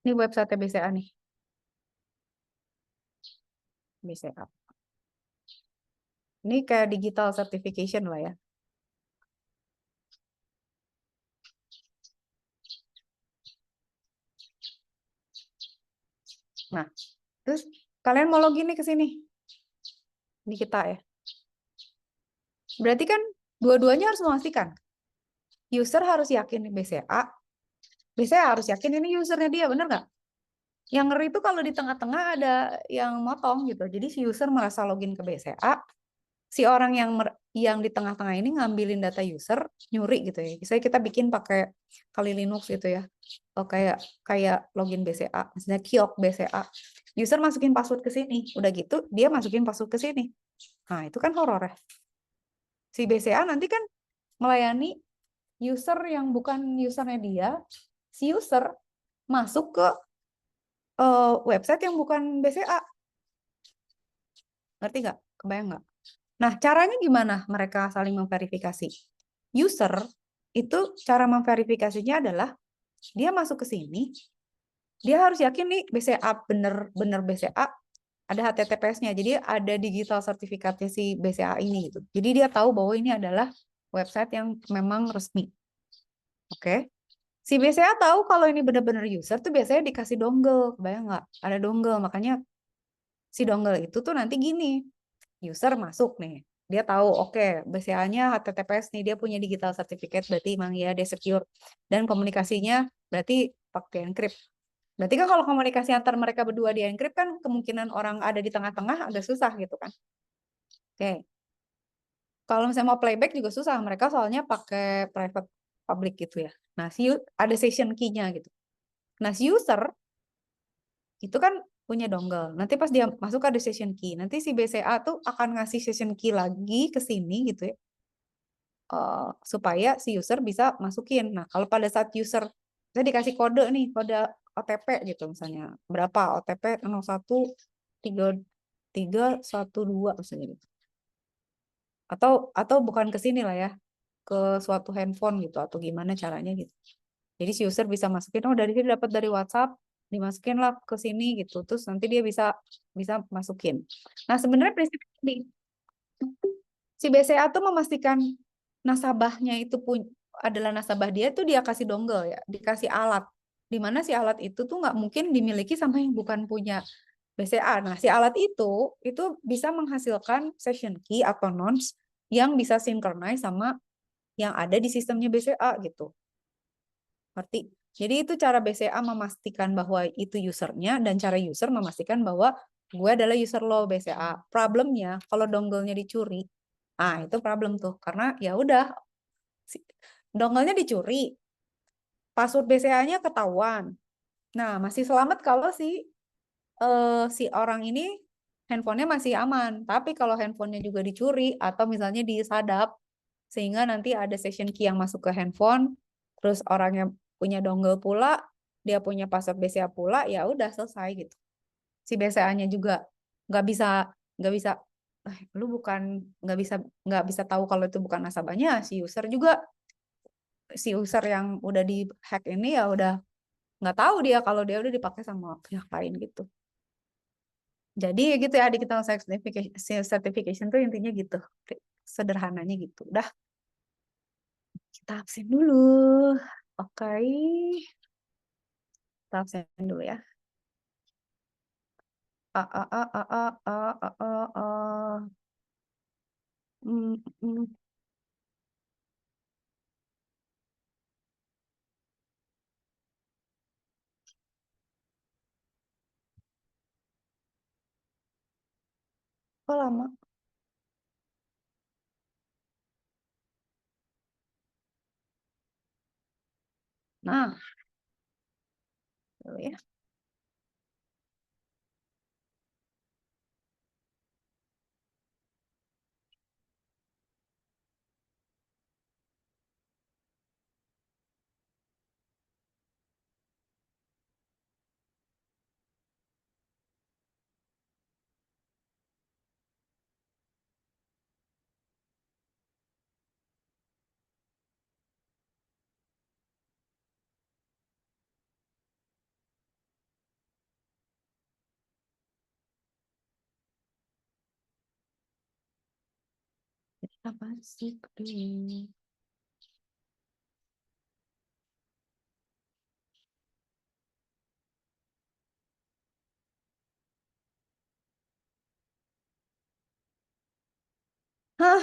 Ini website BCA nih. BCA. Ini kayak digital certification lah ya. Nah, terus kalian mau login nih ke sini. Di kita ya. Berarti kan dua-duanya harus memastikan. User harus yakin nih BCA. BCA harus yakin ini usernya dia, bener nggak? Yang ngeri itu kalau di tengah-tengah ada yang motong gitu. Jadi si user merasa login ke BCA, si orang yang di tengah-tengah ini ngambilin data user, nyuri gitu ya. Misalnya kita bikin pakai Kali Linux gitu ya. Oh, kayak login BCA, misalnya Kiok BCA. User masukin password ke sini, udah gitu dia masukin password ke sini. Nah, itu kan horor ya. Si BCA nanti kan melayani user yang bukan usernya dia, si user masuk ke website yang bukan BCA. Ngerti nggak? Kebayang nggak? Nah, caranya gimana mereka saling memverifikasi? User itu cara memverifikasinya adalah dia masuk ke sini, dia harus yakin nih BCA bener-bener BCA, ada HTTPS-nya. Jadi ada digital sertifikatnya si BCA ini gitu. Jadi dia tahu bahwa ini adalah website yang memang resmi. Oke. Si BCA tahu kalau ini benar-benar user tuh biasanya dikasih dongle, kebayang nggak? Ada dongle, makanya si dongle itu tuh nanti gini, user masuk nih, dia tahu oke, BCA-nya HTTPS nih, dia punya digital certificate, berarti emang ya dia secure, dan komunikasinya berarti pakai encrypt. Berarti kan kalau komunikasi antar mereka berdua di encrypt kan kemungkinan orang ada di tengah-tengah agak susah gitu kan. Oke. Kalau misalnya mau playback juga susah, mereka soalnya pakai private public gitu ya. Nah, ada session key-nya gitu. Nah, si user itu kan punya dongle. Nanti pas dia masuk ada session key. Nanti si BCA tuh akan ngasih session key lagi ke sini gitu ya. Supaya si user bisa masukin. Nah, kalau pada saat user saya dikasih kode nih, kode OTP gitu misalnya. Berapa OTP 013312 misalnya gitu. Atau bukan ke sini lah ya, ke suatu handphone gitu atau gimana caranya gitu. Jadi si user bisa masukin, oh dari sini dapat dari WhatsApp, dimasukin lah ke sini gitu. Terus nanti dia bisa bisa masukin. Nah, sebenarnya prinsip ini si BCA tuh memastikan nasabahnya itu pun adalah nasabah dia tuh dia kasih dongle ya, dikasih alat. Di mana si alat itu tuh nggak mungkin dimiliki sama yang bukan punya BCA. Nah, si alat itu bisa menghasilkan session key atau nonce yang bisa synchronize sama yang ada di sistemnya BCA gitu. Ngerti? Jadi itu cara BCA memastikan bahwa itu usernya dan cara user memastikan bahwa gue adalah user lo BCA. Problemnya kalau dongle-nya dicuri, itu problem tuh karena ya udah dongle-nya dicuri, password BCA-nya ketahuan. Nah, masih selamat kalau si orang ini handphonenya masih aman. Tapi kalau handphonenya juga dicuri atau misalnya disadap sehingga nanti ada session key yang masuk ke handphone, terus orangnya punya dongle pula, dia punya password BCA pula, ya udah selesai gitu. Si BCA-nya juga nggak bisa nggak bisa lu bukan nggak bisa tahu kalau itu bukan nasabahnya, si user yang udah di hack ini ya udah nggak tahu dia kalau dia udah dipakai sama pihak lain gitu. Jadi gitu ya, digital certification tuh intinya gitu, sederhananya gitu. Udah, kita absen dulu. Oke, kita absen dulu ya. Ah, ah, ah, ah, ah, ah, ah, ah, ah. Hmm, hmm. Kok lama? Nah, dulu ya. Apa sih? Hah?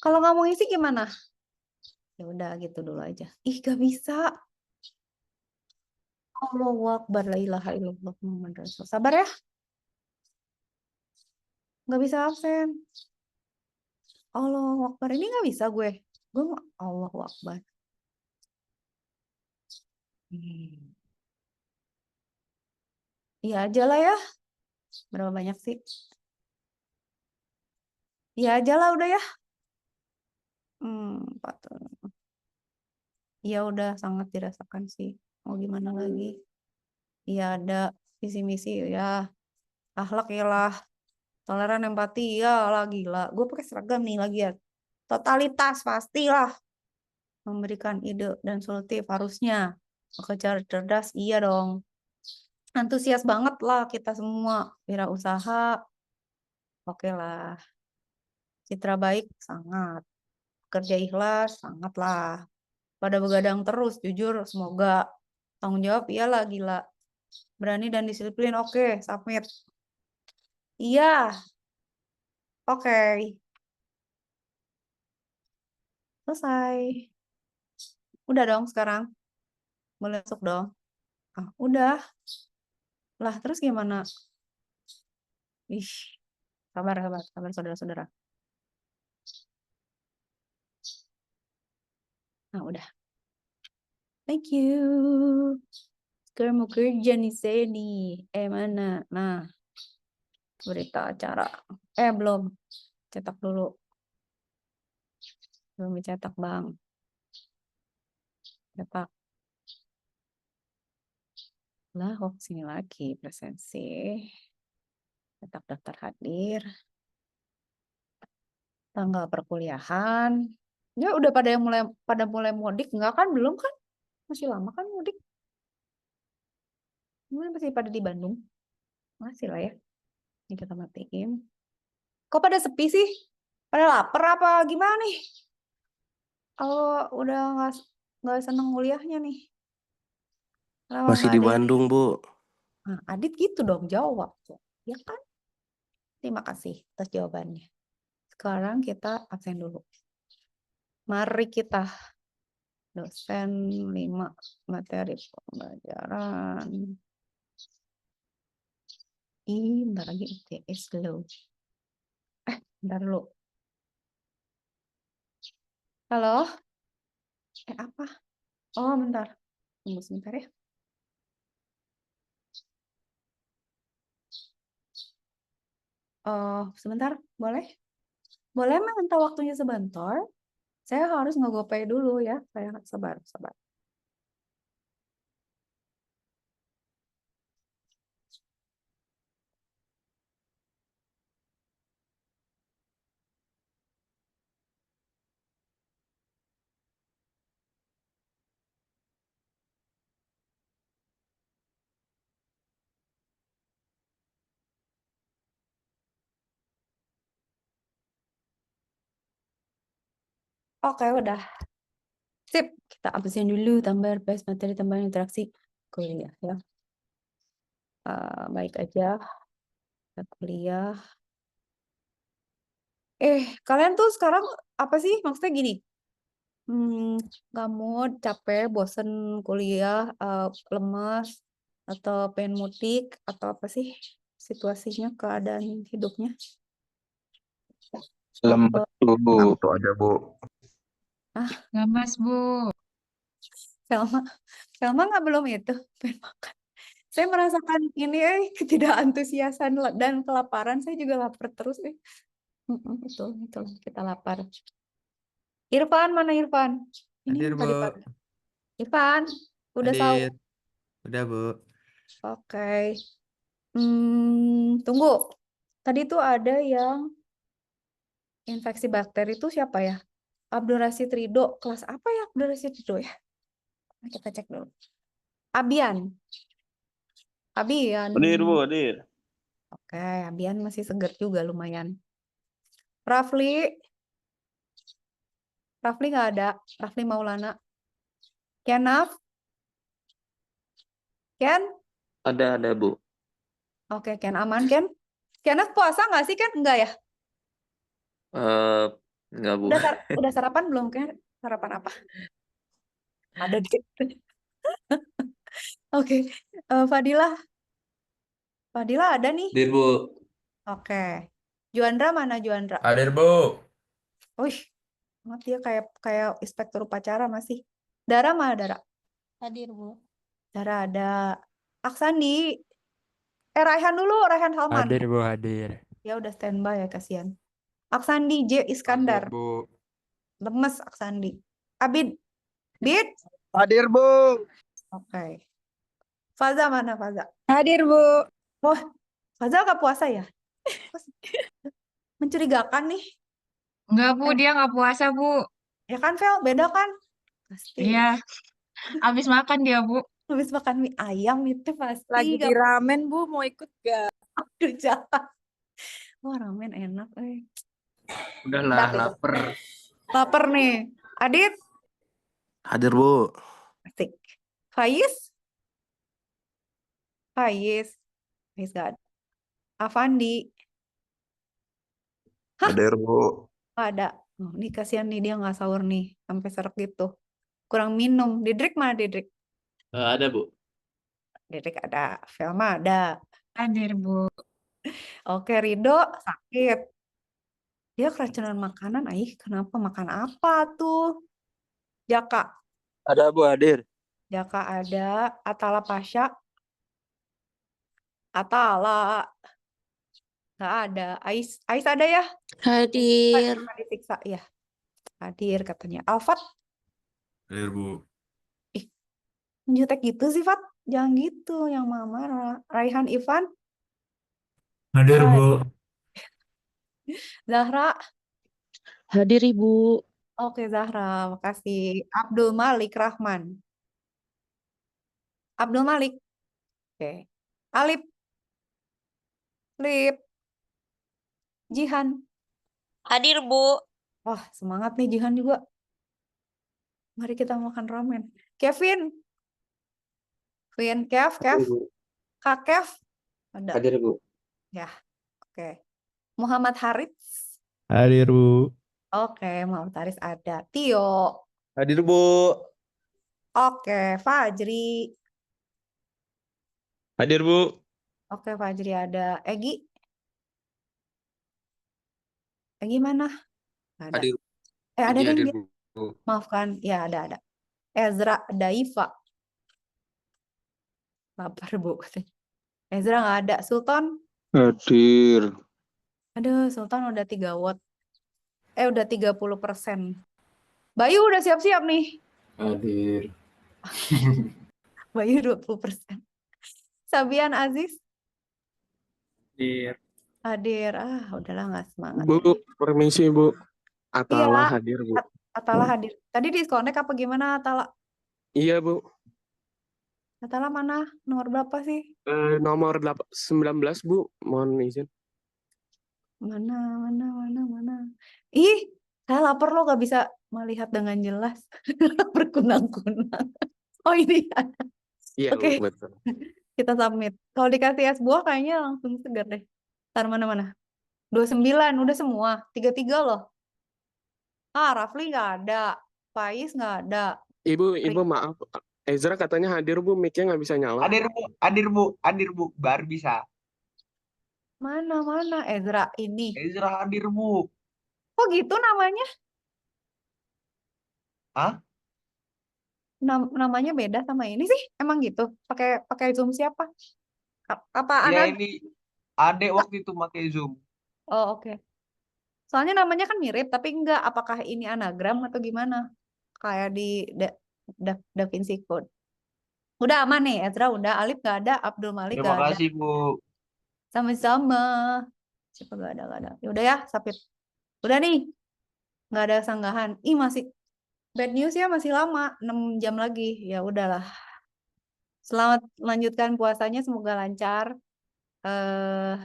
Kalau nggak mau isi gimana? Ya udah gitu dulu aja. Ih, gak bisa. Allahu Akbar, la ilaha illallah Muhammad Rasul. Sabar ya, nggak bisa absen. Allahu Akbar, ini nggak bisa gue. Gue mau Allahu Akbar. Hmm. Iya aja lah ya. Berapa banyak sih? Iya aja lah udah ya. Patut. Iya udah sangat dirasakan sih. Mau gimana lagi? Iya ada visi misi ya. Akhlak ya lah. Toleran empati ya lah gila. Gue pakai seragam nih lagi ya. Totalitas pastilah. Memberikan ide dan solutif harusnya. Bekerja cerdas iya dong. Antusias banget lah kita semua. Wirausaha oke lah. Citra baik sangat. Kerja ikhlas sangat lah. Pada begadang terus jujur semoga. Tanggung jawab iyalah gila. Berani dan disiplin oke. Submit. Iya. Oke. Selesai. Udah dong sekarang. Boleh masuk dong. Ah, udah. Lah terus gimana? Ih, sabar, sabar, sabar saudara-saudara. Nah, udah. Thank you. Sekarang mau kerja nih saya nih. Mana? Nah, berita acara. Belum. Cetak dulu. Belum dicetak, Bang. Cetak. Lah, kok sini lagi presensi. Cetak daftar hadir. Tanggal perkuliahan. Ya udah pada mulai mudik enggak kan? Belum kan? Masih lama kan mudik? Masih pada di Bandung. Masih lah ya. Ini kita matiin. Kok pada sepi sih? Pada lapar apa gimana nih? Kalau udah nggak seneng kuliahnya nih. Kenapa
Masih
nggak
di
ada yang...
Bandung, Bu.
Nah, Adit gitu dong jawab. Ya kan? Terima kasih atas jawabannya. Sekarang kita absen dulu. Mari kita dosen 5 materi pembelajaran. Bentar lagi UTS dulu. Bentar dulu. Halo? Apa? Oh, bentar. Tunggu sebentar ya. Oh, sebentar. Boleh? Boleh minta waktunya sebentar? Saya harus nge-GoPay dulu ya. Saya sabar, sabar. Oke, udah. Sip. Kita absen dulu tambah base materi tambahan interaksi kuliah ya. Baik aja. Kita kuliah. Kalian tuh sekarang apa sih? Maksudnya gini. Nggak mood, capek, bosen kuliah, lemas, atau pengen mudik, atau apa sih situasinya, keadaan hidupnya?
Lemes
Atau
Bu.
Ngantuk aja, Bu.
Lemas, Bu.
Selma, Selma nggak belum itu pengen makan. Saya merasakan ini ketidakantusiasan dan kelaparan. Saya juga lapar terus. Itu kita lapar. Irfan, mana Irfan? Ini
Hadir,
yang
Bu.
tadi pagi. Irfan, udah sahur.
Hadir. Udah, Bu.
Oke. Tunggu. Tadi tuh ada yang infeksi bakteri itu siapa ya? Abdul Rasid Ridho. Kelas apa ya Abdul Rasid Ridho ya? Kita cek dulu. Abian.
Hadir Bu, hadir.
Oke, Abian masih seger juga lumayan. Rafli nggak ada. Rafli Maulana. Kenaf? Ken?
Ada Bu.
Oke, Ken aman, Ken? Kenaf puasa nggak sih, Ken? Enggak ya?
Enggak Bu.
Udah sarapan belum, Ken? Sarapan apa? Ada deh. Oke. Fadila ada nih.
Hadir, Bu.
Oke. Juandra mana Juandra?
Hadir, Bu.
Wih, dia kayak inspektur upacara masih. Dara mana Dara?
Hadir, Bu.
Dara ada. Aksandi. Raihan dulu, Raihan Salman.
Hadir, Bu. Hadir.
Ya udah standby ya, kasihan. Aksandi J Iskandar.
Hadir, Bu.
Lemes Aksandi. Abid. Bid.
Hadir Bu.
Oke. Faza mana Faza?
Hadir, Bu.
Oh, Faza nggak puasa ya? Mencurigakan nih.
Enggak, Bu. Dia nggak puasa, Bu.
Ya kan, Vel? Beda kan? Pasti.
Iya. Habis makan dia, Bu.
Habis makan mie ayam itu pasti.
Lagi di ramen, Bu, mau ikut gak?
Aduh, jahat. Wah, ramen enak.
Udahlah,
Sedap itu.
lapar.
Lapar nih. Adit?
Hadir Bu.
Asik. Faiz? Faiz gak ada. Avandi?
Hadir, Bu.
Gak ada. Oh, ini kasihan nih, dia nggak sahur nih. Sampai serak gitu. Kurang minum. Didrik mana Didrik?
Ada, Bu.
Didrik ada. Velma ada.
Hadir, Bu.
Oke, Rido sakit. Dia keracunan makanan. Kenapa makan apa tuh? Jaka.
Ada Bu, hadir.
Jaka ada. Atala Pasha. Atala. Nggak ada. Ais ada ya?
Hadir.
Pernah disiksa ya. Hadir katanya. Alfat.
Hadir, Bu.
Jutek gitu sih, Fat. Jangan gitu. Yang marah. Raihan Ivan.
Hadir, Bu.
Zahra.
Hadir, Ibu.
Oke, Zahra. Makasih. Abdul Malik Rahman. Abdul Malik. Oke. Alip. Lip. Jihan.
Hadir, Bu.
Wah, semangat nih Jihan juga. Mari kita makan ramen. Kevin. Kev. Kak Kev. Ada.
Hadir Bu.
Ya. Oke. Muhammad Harits.
Hadir, Bu.
Oke, Muhammad Harits ada. Tio.
Hadir Bu.
Oke, Fajri.
Hadir Bu.
Oke, Fajri ada. Egi. Egi mana? Nggak ada.
Hadir.
Ada
Egi
deh
hadir,
dia.
Bu.
Maafkan. Ya, ada. Ezra Daifa. Lapar, Bu. Ezra nggak ada. Sultan. Bayu udah siap-siap nih.
Hadir.
Bayu 20%. Sabian Aziz
Hadir.
hadir. Udahlah nggak semangat.
Bu, permisi Bu. Atala
Iya,
hadir Bu.
Atala hadir. Tadi disconnect apa gimana Atala?
Iya Bu.
Atala mana? Nomor berapa sih?
Nomor 19 Bu. Mohon izin.
Mana? Ih, saya lapar loh gak bisa melihat dengan jelas. Berkunang-kunang. Oh ini ada.
Iya
Oke.
Bu, betul.
Kita submit. Kalau dikasih es buah kayaknya langsung segar deh. Ntar mana? 29, udah semua. 33 loh. Rafli nggak ada. Faiz nggak ada.
Ibu maaf. Ezra katanya hadir Bu, mic-nya nggak bisa nyala.
Hadir Bu, baru bisa.
Mana Ezra ini.
Ezra hadir Bu.
Kok gitu namanya?
Hah?
Namanya beda sama ini sih? Emang gitu? Pakai Zoom siapa? Apa
Ya
anak?
ini Ade waktu itu pakai Zoom.
Oh, oke. Soalnya namanya kan mirip, tapi enggak. Apakah ini anagram atau gimana? Kayak di Da Vinci Code. Udah aman nih, Ezra udah. Alif nggak ada, Abdul Malik
Terima
nggak ada.
kasih Bu.
Sama-sama. Siapa nggak ada. Yaudah ya, Sapit. Udah nih. Nggak ada sanggahan. Ih, masih bad news ya, masih lama. 6 jam lagi. Ya udahlah. Selamat melanjutkan puasanya, semoga lancar.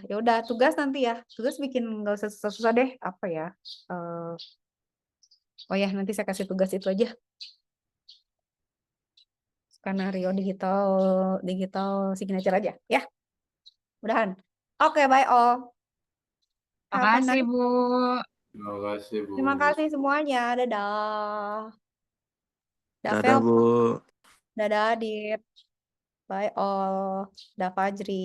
Ya udah, tugas nanti ya. Tugas bikin nggak usah susah-susah deh. Apa ya? Oh ya, nanti saya kasih tugas itu aja. Skenario digital signature aja ya. Mudahan. Oke, bye all. Have a
Makasih
nice-
Bu.
Terima kasih, Bu.
Terima kasih semuanya. Dadah.
Dadah Bu.
Dadah Adit. Bye all. Dadah Fajri.